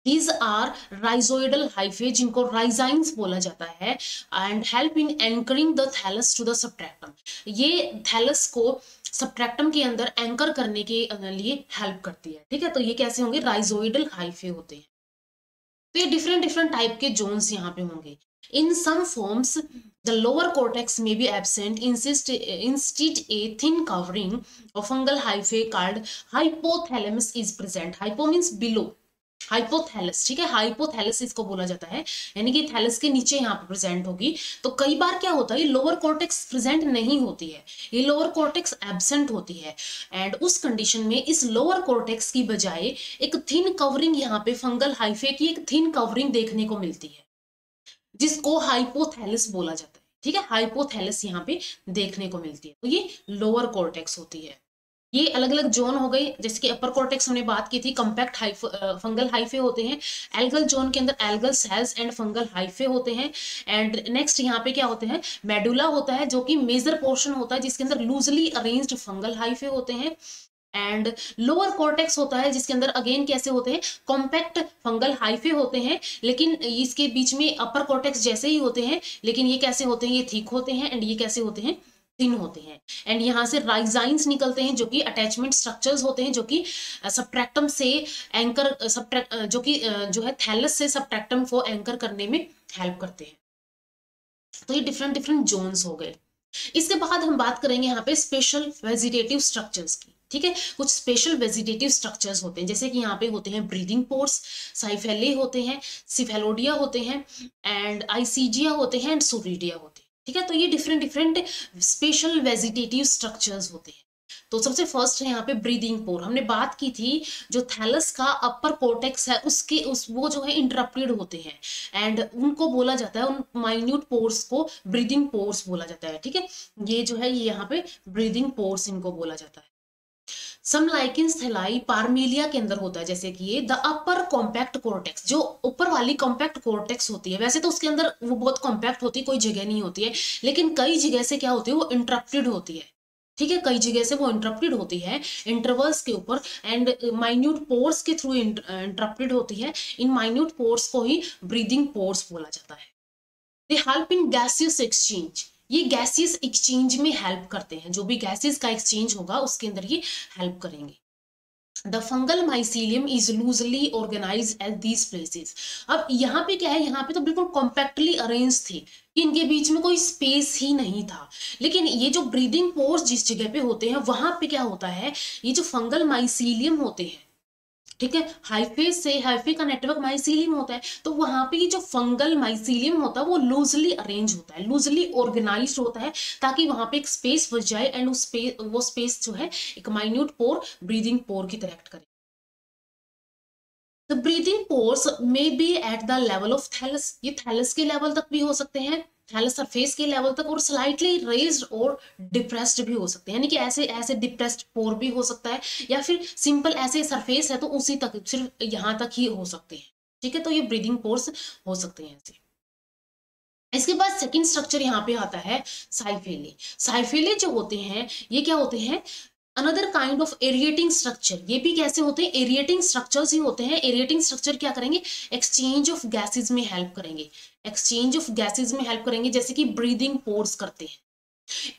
These are rhizoidal hyphae, जिनको rhizines बोला जाता है, and help in anchoring the thallus to the subtractum। ये thallus को subtractum के अंदर एंकर करने के लिए हेल्प करती है। ठीक है, तो ये कैसे होंगे, rhizoidal hyphae होते हैं। तो ये डिफरेंट टाइप के जोन्स यहाँ पे होंगे। In some forms the lower cortex may be absent, instead a thin covering of fungal hyphae called hypothalamus is present. Hypo means below, hypothallus, ठीक है, हाइपोथैलस इसको बोला जाता है, यानी कि थैलस के नीचे यहाँ पे प्रेजेंट होगी। तो कई बार क्या होता है, ये लोअर कॉर्टेक्स प्रेजेंट नहीं होती है, ये लोअर कॉर्टेक्स एब्सेंट होती है, एंड उस कंडीशन में इस लोअर कॉर्टेक्स की बजाय एक थिन कवरिंग यहाँ पे फंगल हाइफे की एक थिन कवरिंग देखने को मिलती है, जिसको हाइपोथैलस बोला जाता है। ठीक है, हाइपोथैलस यहाँ पे देखने को मिलती है, तो ये लोअर कॉर्टेक्स होती है। ये अलग अलग जोन हो गए, जैसे कि अपर कॉर्टेक्स हमने बात की थी, कॉम्पैक्ट फंगल हाइफे होते हैं। एल्गल जोन के अंदर algal cells and fungal hyphae होते हैं। एंड नेक्स्ट यहाँ पे क्या होते हैं, मेडुला होता है जो कि मेजर पोर्शन होता है, जिसके अंदर लूजली अरेंज्ड फंगल हाइफे होते हैं। एंड लोअर कॉर्टेक्स होता है जिसके अंदर अगेन कैसे होते हैं, कॉम्पैक्ट फंगल हाइफे होते हैं, लेकिन इसके बीच में अपर कॉर्टेक्स जैसे ही होते हैं, लेकिन ये कैसे होते हैं, ये थिक होते हैं, एंड ये कैसे होते हैं, थिन होते हैं। एंड यहाँ से राइजाइंस निकलते हैं जो कि अटैचमेंट स्ट्रक्चर्स होते हैं, जो कि सबट्रैक्टम से एंकर जो कि जो है थैलस से सबट्रैक्टम को एंकर करने में हेल्प करते हैं। तो ये डिफरेंट जोन्स हो गए। इसके बाद हम बात करेंगे यहाँ पे स्पेशल वेजिटेटिव स्ट्रक्चर्स की। ठीक है, कुछ स्पेशल वेजिटेटिव स्ट्रक्चर्स होते हैं, जैसे कि यहाँ पे होते हैं ब्रीदिंग पोर्स, साइफेले होते हैं, सिफेलोडिया होते हैं, एंड आइसीजिया होते हैं, एंड सोरिडिया होते हैं। ठीक है, तो ये डिफरेंट स्पेशल वेजिटेटिव स्ट्रक्चर्स होते हैं। तो सबसे फर्स्ट है यहाँ पे ब्रीदिंग पोर। हमने बात की थी जो थैलस का अपर कोर्टेक्स है उसके वो जो है इंटरप्टेड होते हैं, एंड उनको बोला जाता है, उन माइन्यूट पोर्स को ब्रीदिंग पोर्स बोला जाता है। ठीक है, ये जो है ये यहाँ पे ब्रीदिंग पोर्स इनको बोला जाता है। सम लाइकिन्स थैलाई पार्मेलिया के अंदर होता है, जैसे कि ये द अपर कॉम्पैक्ट कॉर्टेक्स, जो ऊपर वाली कॉम्पैक्ट कॉर्टेक्स होती है, वैसे तो उसके अंदर वो बहुत कॉम्पैक्ट होती है, कोई जगह नहीं होती है, लेकिन कई जगह से क्या होती है, वो इंटरप्टेड होती है। ठीक है, कई जगह से वो इंटरप्टेड होती है इंटरवल्स के ऊपर, एंड माइन्यूट पोर्स के थ्रू इंटरप्टेड होती है। इन माइन्यूट पोर्स को ही ब्रीदिंग पोर्स बोला जाता है। They help in gaseous exchange, ये गैसियस एक्सचेंज में हेल्प करते हैं, जो भी गैसेस का एक्सचेंज होगा उसके अंदर ये हेल्प करेंगे। The fungal mycelium is loosely organise at these places. अब यहाँ पे क्या है, यहाँ पे तो बिल्कुल कॉम्पैक्टली अरेंज थे कि इनके बीच में कोई स्पेस ही नहीं था, लेकिन ये जो ब्रीदिंग पोर्स जिस जगह पे होते हैं वहां पे क्या होता है, ये जो फंगल माइसीलियम होते हैं, ठीक है, हाइफे से हाइफे का नेटवर्क माइसीलियम होता है, तो वहां पे ये जो फंगल माइसीलियम होता है वो लूजली अरेंज होता है, लूजली ऑर्गेनाइज्ड होता है, ताकि वहां पे एक स्पेस बच जाए, एंड उस स्पेस वो स्पेस जो है एक माइन्यूट पोर ब्रीदिंग पोर की तरह एक्ट करे। The breathing pores may be at the level of thallus, ये थैलस के लेवल तक भी हो सकते हैं, थैलस सरफेस के लेवल तक, और स्लाइटली रेज्ड और डिप्रेस्ड भी हो सकते हैं, यानी कि ऐसे ऐसे डिप्रेस्ड पोर भी हो सकता है, या फिर सिंपल ऐसे सरफेस है तो उसी तक, सिर्फ यहाँ तक ही हो सकते हैं। ठीक है, तो ये ब्रीदिंग पोर्स हो सकते हैं ऐसे। इसके बाद सेकंड स्ट्रक्चर यहाँ पे आता है साइफेले। साइफेले जो होते हैं ये क्या होते हैं, अनदर काइंड ऑफ एरिएटिंग स्ट्रक्चर। ये भी कैसे होते हैं, एरिएटिंग स्ट्रक्चर्स ही होते हैं। एरिएटिंग स्ट्रक्चर क्या करेंगे, एक्सचेंज ऑफ गैसेज में हेल्प करेंगे, एक्सचेंज ऑफ गैसेज में हेल्प करेंगे, जैसे कि ब्रीदिंग पोर्स करते हैं।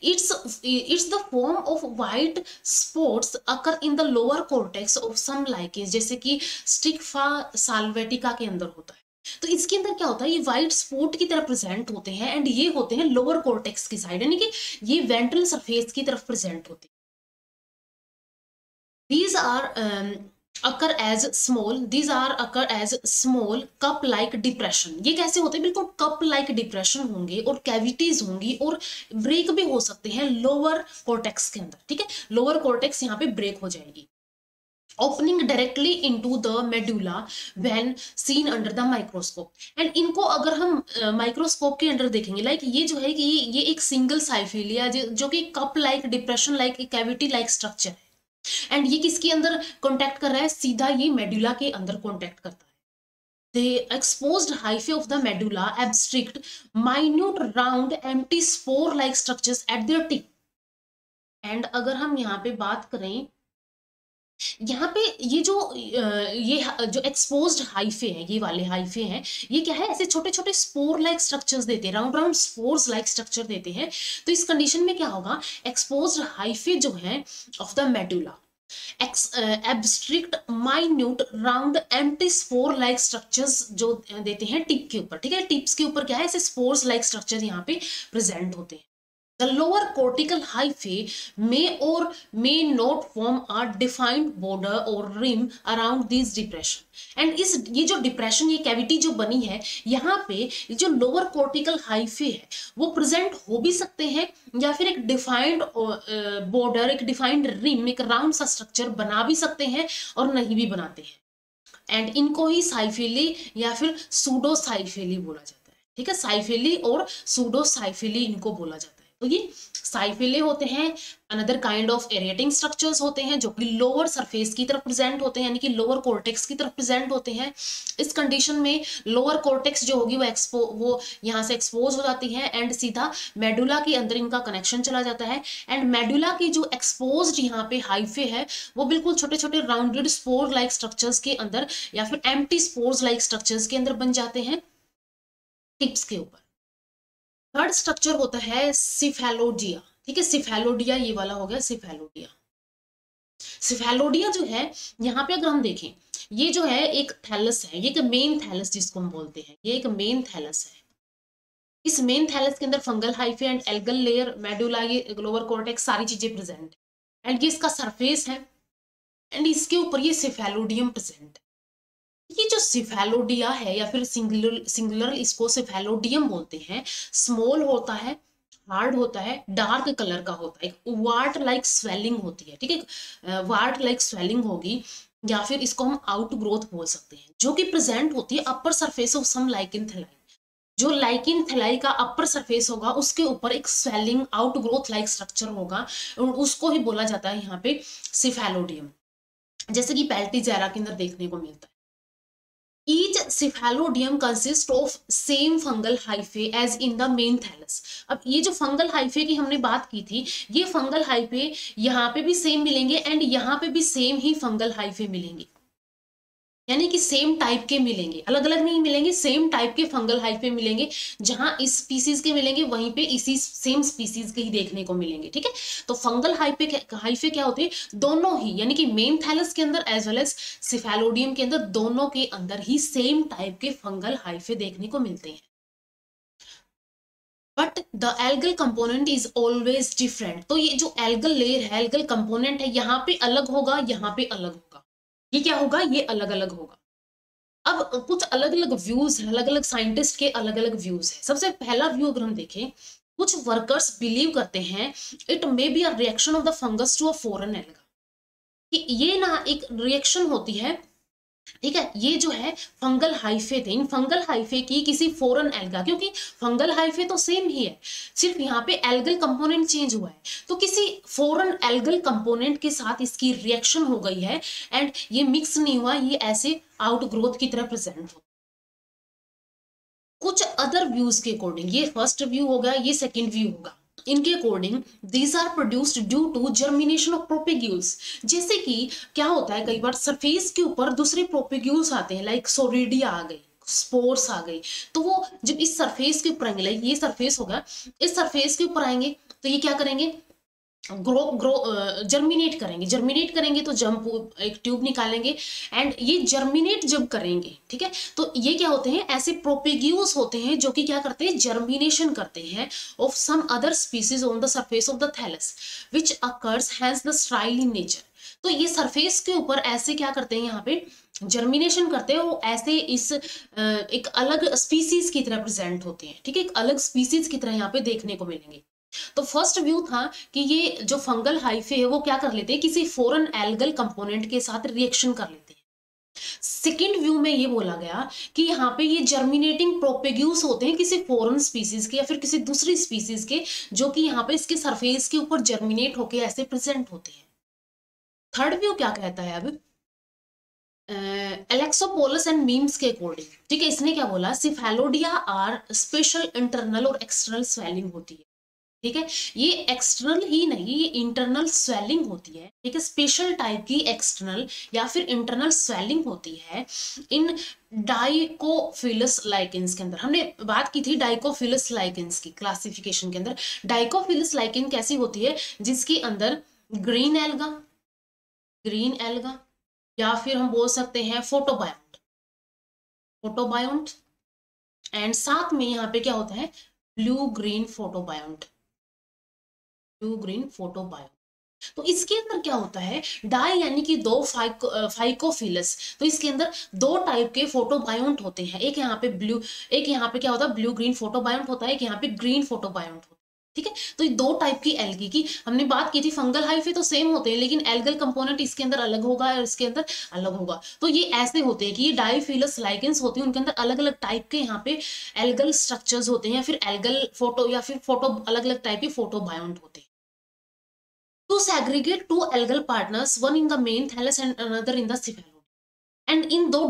It's the form of white spots occur in the lower cortex of some lichens, जैसे कि स्टिग्मा साल्वेटिका के अंदर होता है। तो इसके अंदर क्या होता है, ये व्हाइट स्पॉट की तरह प्रेजेंट होते हैं, एंड ये होते हैं लोअर कॉर्टेक्स की साइड, यानी कि ये वेंट्रल सरफेस की तरफ प्रेजेंट होते हैं। These are occur as small, these are occur as small cup like depression. ये कैसे होते हैं? बिल्कुल कप लाइक डिप्रेशन होंगे और कैविटीज होंगी और ब्रेक भी हो सकते हैं लोअर कॉर्टेक्स के अंदर, ठीक है, लोअर कॉर्टेक्स यहाँ पे ब्रेक हो जाएगी। Opening directly into the medulla when seen under the microscope. And इनको अगर हम माइक्रोस्कोप के अंडर देखेंगे, लाइक ये जो है कि ये एक सिंगल साइफिलिया जो कि cup like depression like cavity like structure है। एंड ये किसके अंदर कॉन्टेक्ट कर रहा है? सीधा ये मेडुला के अंदर कॉन्टेक्ट करता है। The exposed hyphae of the medulla abstract minute round empty spore like structures at their tip। And अगर हम यहाँ पे बात करें, यहाँ पे ये जो एक्सपोज्ड हाइफे है, ये वाले हाइफे हैं, ये क्या है? ऐसे छोटे छोटे स्पोर लाइक स्ट्रक्चर्स देते हैं, round round spores like structure देते हैं। तो इस कंडीशन में क्या होगा? एक्सपोज्ड हाइफे जो है of the medulla abstract minute round empty spore like structures जो देते हैं टिप के ऊपर, ठीक है, टिप्स के ऊपर क्या है? ऐसे स्पोर्स लाइक स्ट्रक्चर यहाँ पे प्रेजेंट होते हैं। The lower cortical hyphae may or may not form a defined border or rim around these depression। and ये जो डिप्रेशन, ये कैविटी जो बनी है यहाँ पे, जो लोअर कॉर्टिकल हाइफे है वो प्रेजेंट हो भी सकते हैं, या फिर एक डिफाइंड बॉर्डर, एक डिफाइंड रिम, एक राउंड सा स्ट्रक्चर बना भी सकते हैं और नहीं भी बनाते हैं। एंड इनको ही साइफिली या फिर सूडो साइफिली बोला जाता है, ठीक है, साइफिली और सूडो साइफिली इनको बोला जाता है। तो ये साइफिले होते हैं, अनदर काइंड ऑफ एरिएटिंग स्ट्रक्चर्स होते हैं जो कि लोअर सरफेस की तरफ प्रेजेंट होते हैं, यानी कि लोअर कॉर्टेक्स की तरफ प्रेजेंट होते हैं। इस कंडीशन में लोअर कॉर्टेक्स जो होगी वो यहाँ से एक्सपोज हो जाती है एंड सीधा मेडुला के अंदर इनका कनेक्शन चला जाता है। एंड मेडुला की जो एक्सपोज्ड यहाँ पे हाइफे है वो बिल्कुल छोटे छोटे राउंडेड स्पोर लाइक स्ट्रक्चर्स के अंदर या फिर एम्प्टी स्पोर्स लाइक स्ट्रक्चर्स के अंदर बन जाते हैं टिप्स के ऊपर। थर्ड स्ट्रक्चर होता है सिफेलोडिया, ठीक है, सिफेलोडिया ये वाला हो गया सिफेलोडिया। सिफेलोडिया जो है यहाँ पे अगर हम देखें, ये जो है एक थैलस है, ये एक मेन थैलस जिसको हम बोलते हैं, ये एक मेन थैलस है। इस मेन थैलस के अंदर fungal hyphae and algal layer, medulla, ये लोअर कॉर्टेक्स, सारी चीजें प्रेजेंट है। एंड ये इसका सरफेस है एंड इसके ऊपर ये सिफेलोडियम प्रेजेंट है। ये जो सिफेलोडिया है या फिर सिंगुलर इसको सिफेलोडियम बोलते हैं, स्मॉल होता है, हार्ड होता है, डार्क कलर का होता है, एक वार्ट लाइक स्वेलिंग होती है, ठीक है, वार्ट लाइक स्वेलिंग होगी, या फिर इसको हम आउट ग्रोथ बोल सकते हैं, जो कि प्रेजेंट होती है upper surface of some lichen thalli. जो लाइकेन थैलाई का अपर सरफेस होगा उसके ऊपर एक swelling out growth like structure होगा और उसको ही बोला जाता है यहाँ पे सिफेलोडियम, जैसे कि पेल्टीजेरा के अंदर देखने को मिलता है। Each cephalodeum consists of same fungal hyphae as in the main thallus। अब ये जो फंगल हाइफे की हमने बात की थी, ये फंगल हाइफे यहाँ पे भी सेम मिलेंगे एंड यहाँ पे भी सेम ही फंगल हाइफे मिलेंगे, यानी कि सेम टाइप के मिलेंगे, अलग अलग नहीं मिलेंगे, सेम टाइप के फंगल हाइफे मिलेंगे। जहां इस स्पीसीज के मिलेंगे वहीं पे इसी सेम स्पीसीज के ही देखने को मिलेंगे, ठीक है। तो फंगल हाइफे क्या होते हैं? दोनों ही, यानी कि मेन थैलस के अंदर एज वेल एज सिफेलोडियम के अंदर, दोनों के अंदर ही सेम टाइप के फंगल हाइफे देखने को मिलते हैं। But the algal component is always different. तो ये जो एल्गल लेयर है, एल्गल कंपोनेंट है, यहाँ पे अलग होगा, यहाँ पे अलग होगा। ये क्या होगा? ये अलग अलग होगा। अब कुछ अलग अलग व्यूज है, अलग अलग साइंटिस्ट के अलग अलग व्यूज है। सबसे पहला व्यू अगर हम देखें, कुछ वर्कर्स बिलीव करते हैं it may be a reaction of the fungus to a foreign alga, कि ये ना एक रिएक्शन होती है, ठीक है, ये जो है फंगल हाइफे थे, इन फंगल हाइफे की किसी फॉरेन एल्गा, क्योंकि फंगल हाइफे तो सेम ही है, सिर्फ यहाँ पे एल्गल कंपोनेंट चेंज हुआ है, तो किसी फॉरेन एल्गल कंपोनेंट के साथ इसकी रिएक्शन हो गई है एंड ये मिक्स नहीं हुआ, ये ऐसे आउट ग्रोथ की तरह प्रेजेंट हो। कुछ अदर व्यूज के अकॉर्डिंग, ये फर्स्ट व्यू होगा, ये सेकेंड व्यू होगा, इनके according these are produced due to germination of propagules. जैसे कि क्या होता है, कई बार सरफेस के ऊपर दूसरे प्रोपेग्यूल्स आते हैं, लाइक सोरिडिया आ गई, स्पोर्स आ गई, तो वो जब इस सरफेस के ऊपर आएंगे, लाइक ये सरफेस होगा, इस सरफेस के ऊपर आएंगे तो ये क्या करेंगे, जर्मिनेट करेंगे। जर्मिनेट करेंगे तो जंप एक ट्यूब निकालेंगे, एंड ये जर्मिनेट जब करेंगे, ठीक है, तो ये क्या होते हैं, ऐसे प्रोपेग्यूस होते हैं जो कि क्या करते हैं, जर्मिनेशन करते हैं of some other species on the surface of the thallus which occurs has the style in nature. तो ये सरफेस के ऊपर ऐसे क्या करते हैं, यहाँ पे जर्मिनेशन करते हैं, वो ऐसे इस एक अलग स्पीसीज की तरह प्रेजेंट होते हैं, ठीक है, एक अलग स्पीसीज की तरह यहाँ पे देखने को मिलेंगे। तो फर्स्ट व्यू था कि ये जो फंगल हाइफे है वो क्या कर लेते हैं, किसी फॉरेन एल्गल कंपोनेंट के साथ रिएक्शन कर लेते हैं। सेकेंड व्यू में ये बोला गया कि यहाँ पे ये जर्मिनेटिंग प्रोपेग्यूस होते हैं किसी फॉरेन स्पीसीज के या फिर किसी दूसरी स्पीसीज के, जो कि यहाँ पे इसके सरफेस के ऊपर जर्मिनेट होके ऐसे प्रेजेंट होते हैं। थर्ड व्यू क्या कहता है अब, एलेक्सोपोलस एंड मीम्स के अकॉर्डिंग, ठीक है, इसने क्या बोला, सिफेलोडिया आर स्पेशल इंटरनल और एक्सटर्नल स्वेलिंग होती है, ठीक है, ये एक्सटर्नल ही नहीं, ये इंटरनल स्वेलिंग होती है, ठीक है, स्पेशल टाइप की एक्सटर्नल या फिर इंटरनल स्वेलिंग होती है इन डाइकोफिलस लाइकेंस के अंदर। हमने बात की थी डाइकोफिलस लाइकेंस की क्लासिफिकेशन के अंदर। डाइकोफिलस लाइकेन कैसी होती है, जिसके अंदर ग्रीन एल्गा या फिर हम बोल सकते हैं फोटोबायोंट एंड साथ में यहाँ पे क्या होता है, ब्लू ग्रीन फोटोबायोंट। तो इसके अंदर क्या होता है, डाई यानी कि दो फाइकोफिलस, तो इसके अंदर दो टाइप के फोटोबायोंट होते हैं, एक यहाँ पे क्या होता है, ब्लू ग्रीन फोटोबायोंट होता है, एक यहाँ पे ग्रीन फोटोबायोंट होता है, ठीक है। तो ये दो टाइप की एल्गी की हमने बात की थी। फंगल हाइफे तो सेम होते हैं, लेकिन एल्गल कंपोनेंट इसके अंदर अलग होगा और इसके अंदर अलग होगा। तो ये ऐसे होते हैं कि ये डाइफिलस लाइकेंस होते हैं, उनके अंदर अलग अलग टाइप के यहाँ पे एल्गल स्ट्रक्चर्स होते हैं, या फिर एल्गल फोटो या फिर फोटो अलग अलग टाइप के फोटोबायोंट होते हैं। To segregate two algal partners, one in the main thallus and another in the cephalodium. And in दो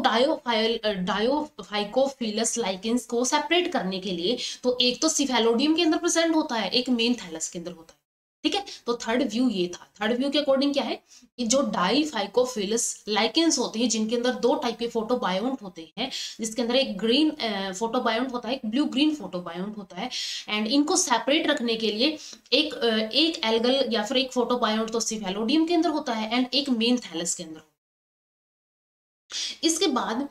डायोफाइकोफिलस लाइकेंस को सेपरेट करने के लिए, तो एक तो सिफेलोडियम के अंदर प्रेजेंट होता है, एक मेन थैलस के अंदर होता है, ठीक है। तो थर्ड व्यू ये था। थर्ड व्यू के अकॉर्डिंग क्या है कि जो डाइफाइकोफिलस लाइकेंस होते हैं, जिनके अंदर दो टाइप के फोटोबायोंट होते हैं, जिसके अंदर एक ग्रीन फोटोबायोंट होता है, एक ब्लू ग्रीन फोटोबायोंट होता है, एंड इनको सेपरेट रखने के लिए एक एल्गल या फिर एक फोटोबायोंट तो सिफेलोडियम के अंदर होता है एंड एक मेन थैलस के अंदर। इसके बाद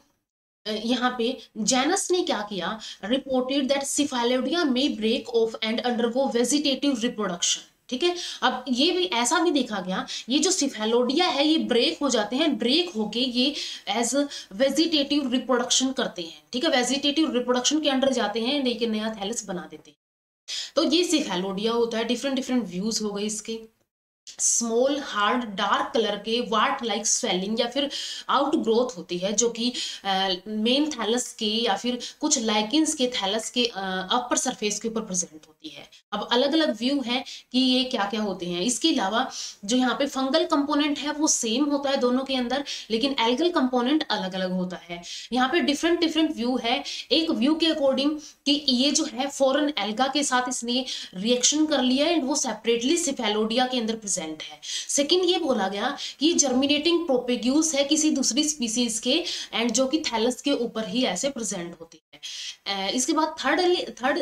यहाँ पे जेनस ने क्या किया, रिपोर्टेड दैट सिफेलोडिया में break off and undergo vegetative reproduction, ठीक है। अब ये भी ऐसा भी देखा गया, ये जो सिफेलोडिया है ये ब्रेक हो जाते हैं, ब्रेक होके ये एज वेजिटेटिव रिप्रोडक्शन करते हैं, ठीक है, वेजिटेटिव रिप्रोडक्शन के अंडर जाते हैं, लेकिन नया थैलस बना देते हैं। तो ये सिफेलोडिया होता है। डिफरेंट व्यूज हो गए इसके। स्मॉल हार्ड डार्क कलर के वाट लाइक स्वेलिंग या फिर आउट ग्रोथ होती है, जो कि मेन थैलस के या फिर कुछ लाइकेंस के थैलस के अपर सरफेस के ऊपर प्रेजेंट होती है। अब अलग अलग व्यू है कि ये क्या क्या होते हैं। इसके अलावा जो यहाँ पे फंगल कंपोनेंट है वो सेम होता है दोनों के अंदर, लेकिन एल्गल कंपोनेंट अलग अलग होता है। यहाँ पे डिफरेंट व्यू है। एक व्यू के अकॉर्डिंग कि ये जो है फॉरेन एल्गा के साथ इसने रिएक्शन कर लिया है, वो सेपरेटली सिफेलोडिया के अंदर प्रेजेंट है। सेकंड ये बोला गया कि जर्मिनेटिंग प्रोपेग्यूस है किसी दूसरी स्पीसीज के, एंड जो कि थैलस के ऊपर ही ऐसे प्रेजेंट होती है। इसके बाद थर्ड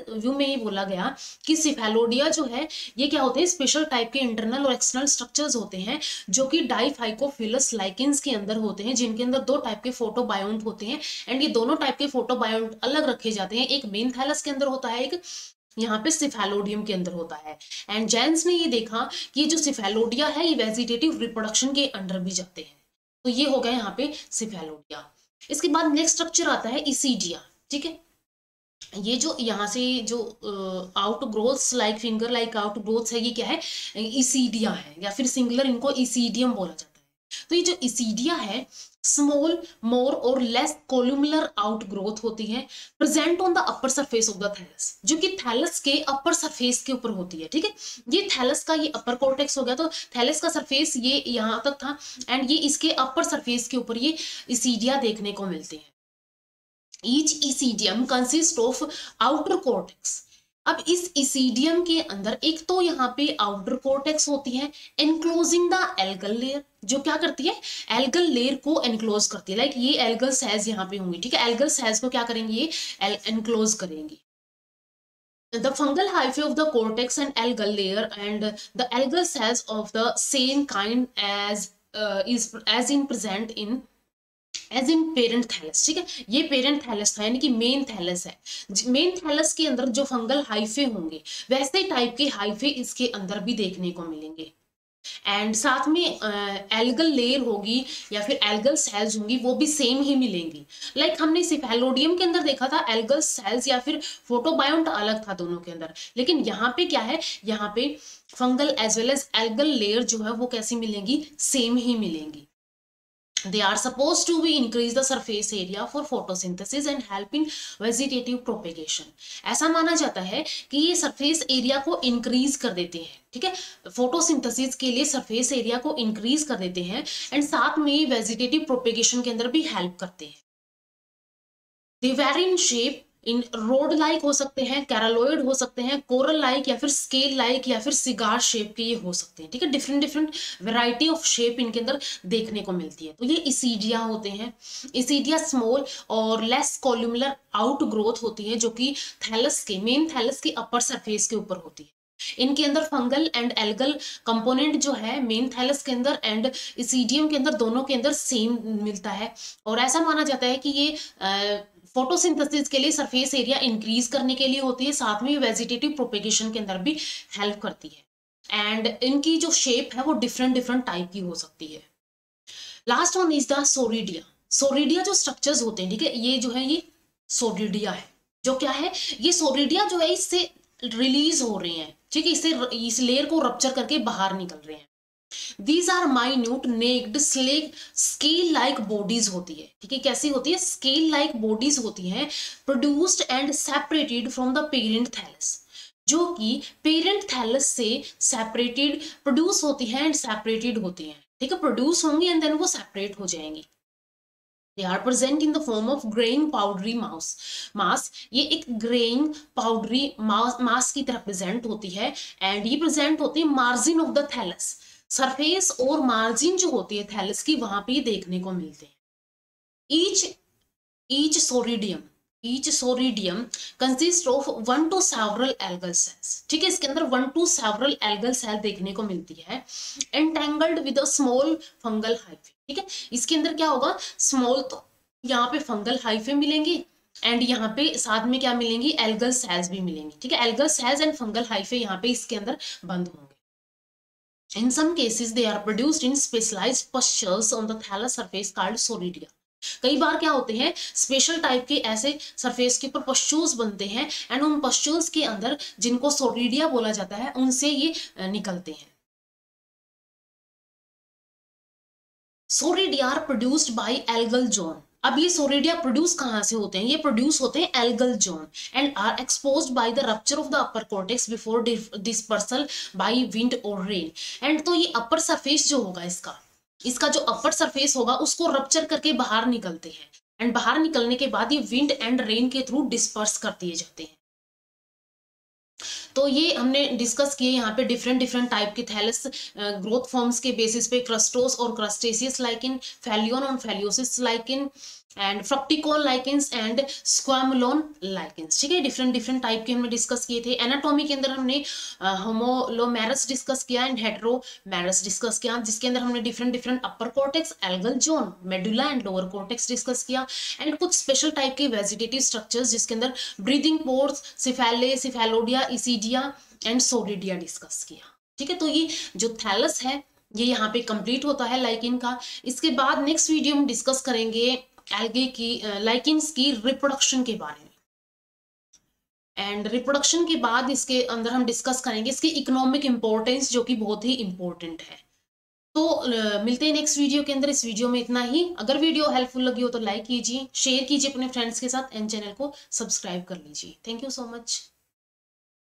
व्यू में ये बोला गया कि सिफेलोडिया जो है ये क्या होते हैं, स्पेशल टाइप के इंटरनल और एक्सटर्नल स्ट्रक्चर्स होते हैं, जो कि डाइफाइकोफिलस लाइकेंस के अंदर होते हैं, जिनके अंदर दो टाइप के फोटोबायोंट होते हैं, एंड ये दोनों टाइप के फोटोबायोंट अलग रखे जाते हैं। एक मेन थैलस के अंदर होता है, एक यहाँ पे सिफेलोडियम के अंदर होता है। एंड जेन्स ने ये देखा कि ये जो सिफेलोडिया है ये वेजिटेटिव रिप्रोडक्शन के अंडर भी जाते हैं। तो ये हो गया यहाँ पे सिफेलोडिया। इसके बाद नेक्स्ट स्ट्रक्चर आता है इसीडिया, ठीक है। ये जो यहाँ से जो out growths like finger like out growths है, ये क्या है, इसीडिया है, या फिर सिंगुलर इनको इसीडियम बोला जाता है। तो ये जो इसीडिया है स्मॉल मोर और लेस कोलुमुलर आउट ग्रोथ होती है, present on the upper surface of the thallus, जो कि थैलस के अपर सरफेस के ऊपर होती है, ठीक है। ये थैलस का ये अपर कॉर्टेक्स हो गया, तो थैलस का सरफेस ये यहाँ तक था, एंड ये इसके अपर सरफेस के ऊपर ये इसीडिया देखने को मिलते हैं। Each isidium consist of outer cortex. अब इस इसीडियम के अंदर एक तो यहाँ पे आउटर कॉर्टेक्स होती है एनक्लोजिंग द एल्गल लेयर, जो क्या करती है, एल्गल लेयर को एनक्लोज करती है। लाइक ये एल्गल सेल्स यहाँ पे होंगी, ठीक है, एल्गल सेल्स को क्या करेंगे, ये एनक्लोज करेंगी। the fungal hyphae of the cortex and algal layer and the algal cells of the same kind as in present in as in parent thallus. ठीक है, ये पेरेंट थैलस था यानी कि मेन थैलस है। मेन थैलस के अंदर जो फंगल हाइफे होंगे वैसे टाइप के हाइफे इसके अंदर भी देखने को मिलेंगे। एंड साथ में एल्गल लेयर होगी या फिर एल्गल सेल्स होंगी वो भी सेम ही मिलेंगी। लाइक हमने सिफेलोडियम के अंदर देखा था एल्गल सेल्स या फिर फोटोबायोंट अलग था दोनों के अंदर, लेकिन यहाँ पे क्या है, यहाँ पे fungal as well as algal layer जो है वो कैसी मिलेंगी, सेम ही मिलेंगी। They are supposed to be increase the surface area for photosynthesis and help in vegetative propagation। ऐसा माना जाता है कि ये सरफेस एरिया को इंक्रीज कर देते हैं। ठीक है, फोटोसिंथेसिस के लिए सरफेस एरिया को इंक्रीज कर देते हैं एंड साथ में वेजिटेटिव प्रोपेगेशन के अंदर भी हेल्प करते हैं। They vary in shape, in road like हो सकते हैं, कैरालोइड हो सकते हैं, कोरल लाइक या फिर स्केल लाइक या फिर सिगार शेप के ये हो सकते हैं। ठीक है, different different variety of shape इनके अंदर देखने को मिलती है। तो ये इसीडिया होते हैं। इसीडिया स्मॉल और लेस कॉल्यूमुलर आउट ग्रोथ होती है जो कि थैलस के मेन थैलस के अपर सरफेस के ऊपर होती है। इनके अंदर फंगल एंड एल्गल कंपोनेंट जो है मेन थैलस के अंदर एंड इसीडियम के अंदर दोनों के अंदर सेम मिलता है और ऐसा माना जाता है कि ये फोटोसिंथेसिस के लिए सरफेस एरिया इंक्रीज करने के लिए होती है, साथ में वेजिटेटिव प्रोपेगेशन के अंदर भी हेल्प करती है। एंड इनकी जो शेप है वो डिफरेंट डिफरेंट टाइप की हो सकती है। Last one is the soredia. Soredia जो स्ट्रक्चर्स होते हैं, ठीक है, ये जो है ये सोरिडिया है। जो क्या है, ये सोरिडिया जो है इससे रिलीज हो रहे हैं। ठीक है, इससे इस लेयर को रप्चर करके बाहर निकल रहे हैं। These are minute naked scale like bodies होती है। ठीक है, कैसी होती है, scale like bodies होती हैं, produced and separated from the parent thallus, जो कि पेरेंट थैलस से सेपरेटेड प्रोड्यूस होती हैं एंड सेपरेटेड होती हैं। ठीक है, प्रोड्यूस होंगी एंड देन वो सेपरेट हो जाएंगी। They are present in the form of graying powdery mass। ये एक graying powdery mass की तरह प्रेजेंट होती है एंड ये प्रेजेंट होती है margin of the thallus. Surface और मार्जिन जो होती है थैलस की वहां पे देखने को मिलते हैं। each soredium consist of 1 to several algal cells। ठीक है, इसके अंदर 1 to several algal cell देखने को मिलती है entangled with a small fungal hyphae. ठीक है, इसके अंदर क्या होगा, स्मॉल, तो यहाँ पे फंगल हाइफे मिलेंगी एंड यहाँ पे साथ में क्या मिलेंगी, एल्गल सेल्स भी मिलेंगी। ठीक है, algal cells and fungal hyphae यहाँ पे इसके अंदर बंद होंगे। In some cases they are produced in specialized pustules on the thallus surface called soredia। कई बार क्या होते हैं, स्पेशल टाइप के ऐसे सरफेस के ऊपर पस्ट्यूल्स बनते हैं एंड उन पस्ट्यूल्स के अंदर जिनको सोरिडिया बोला जाता है उनसे ये निकलते हैं। Soredia are produced by algal zone. अब ये सोरिडिया प्रोड्यूस कहाँ से होते हैं, ये प्रोड्यूस होते हैं algal zone and are exposed by the rupture of the upper cortex before dispersal by wind और रेन। एंड तो ये अपर सरफेस जो होगा इसका जो अपर सरफेस होगा उसको रप्चर करके बाहर निकलते हैं एंड बाहर निकलने के बाद ये विंड एंड रेन के थ्रू डिस्पर्स कर दिए जाते हैं। तो ये हमने डिस्कस किए यहाँ पे डिफरेंट डिफरेंट टाइप के थैलस ग्रोथ फॉर्म्स के बेसिस पे, क्रस्टोस और क्रस्टेसियस लाइकिन, फेलियन और foliaceous lichen and fruticose lichens and squamulose lichens. ठीक है, डिफरेंट डिफरेंट टाइप के हमने डिस्कस किए थे। एनाटॉमी के अंदर हमने होमोलोमेरस डिस्कस किया एंड हेटेरोमेरस डिस्कस किया, जिसके अंदर हमने different different upper cortex, algal zone, medulla and lower cortex discuss किया एंड कुछ स्पेशल टाइप के वेजिटेटिव स्ट्रक्चर्स जिसके अंदर ब्रीदिंग पोर्स, सिफेले, सिफेलोडिया, इसीडिया एंड सोरिडिया डिस्कस किया। ठीक है, तो ये जो थैलस है ये यहाँ पे कंप्लीट होता है लाइकिन का। इसके बाद नेक्स्ट वीडियो में डिस्कस करेंगे एल्गे की लाइकिन्स की रिप्रोडक्शन के बारे में एंड रिप्रोडक्शन के बाद इसके अंदर हम डिस्कस करेंगे इसकी इकोनॉमिक इंपॉर्टेंस जो कि बहुत ही इंपॉर्टेंट है। तो मिलते हैं नेक्स्ट वीडियो के अंदर। इस वीडियो में इतना ही। अगर वीडियो हेल्पफुल लगी हो तो लाइक कीजिए, शेयर कीजिए अपने फ्रेंड्स के साथ एंड चैनल को सब्सक्राइब कर लीजिए। Thank you so much.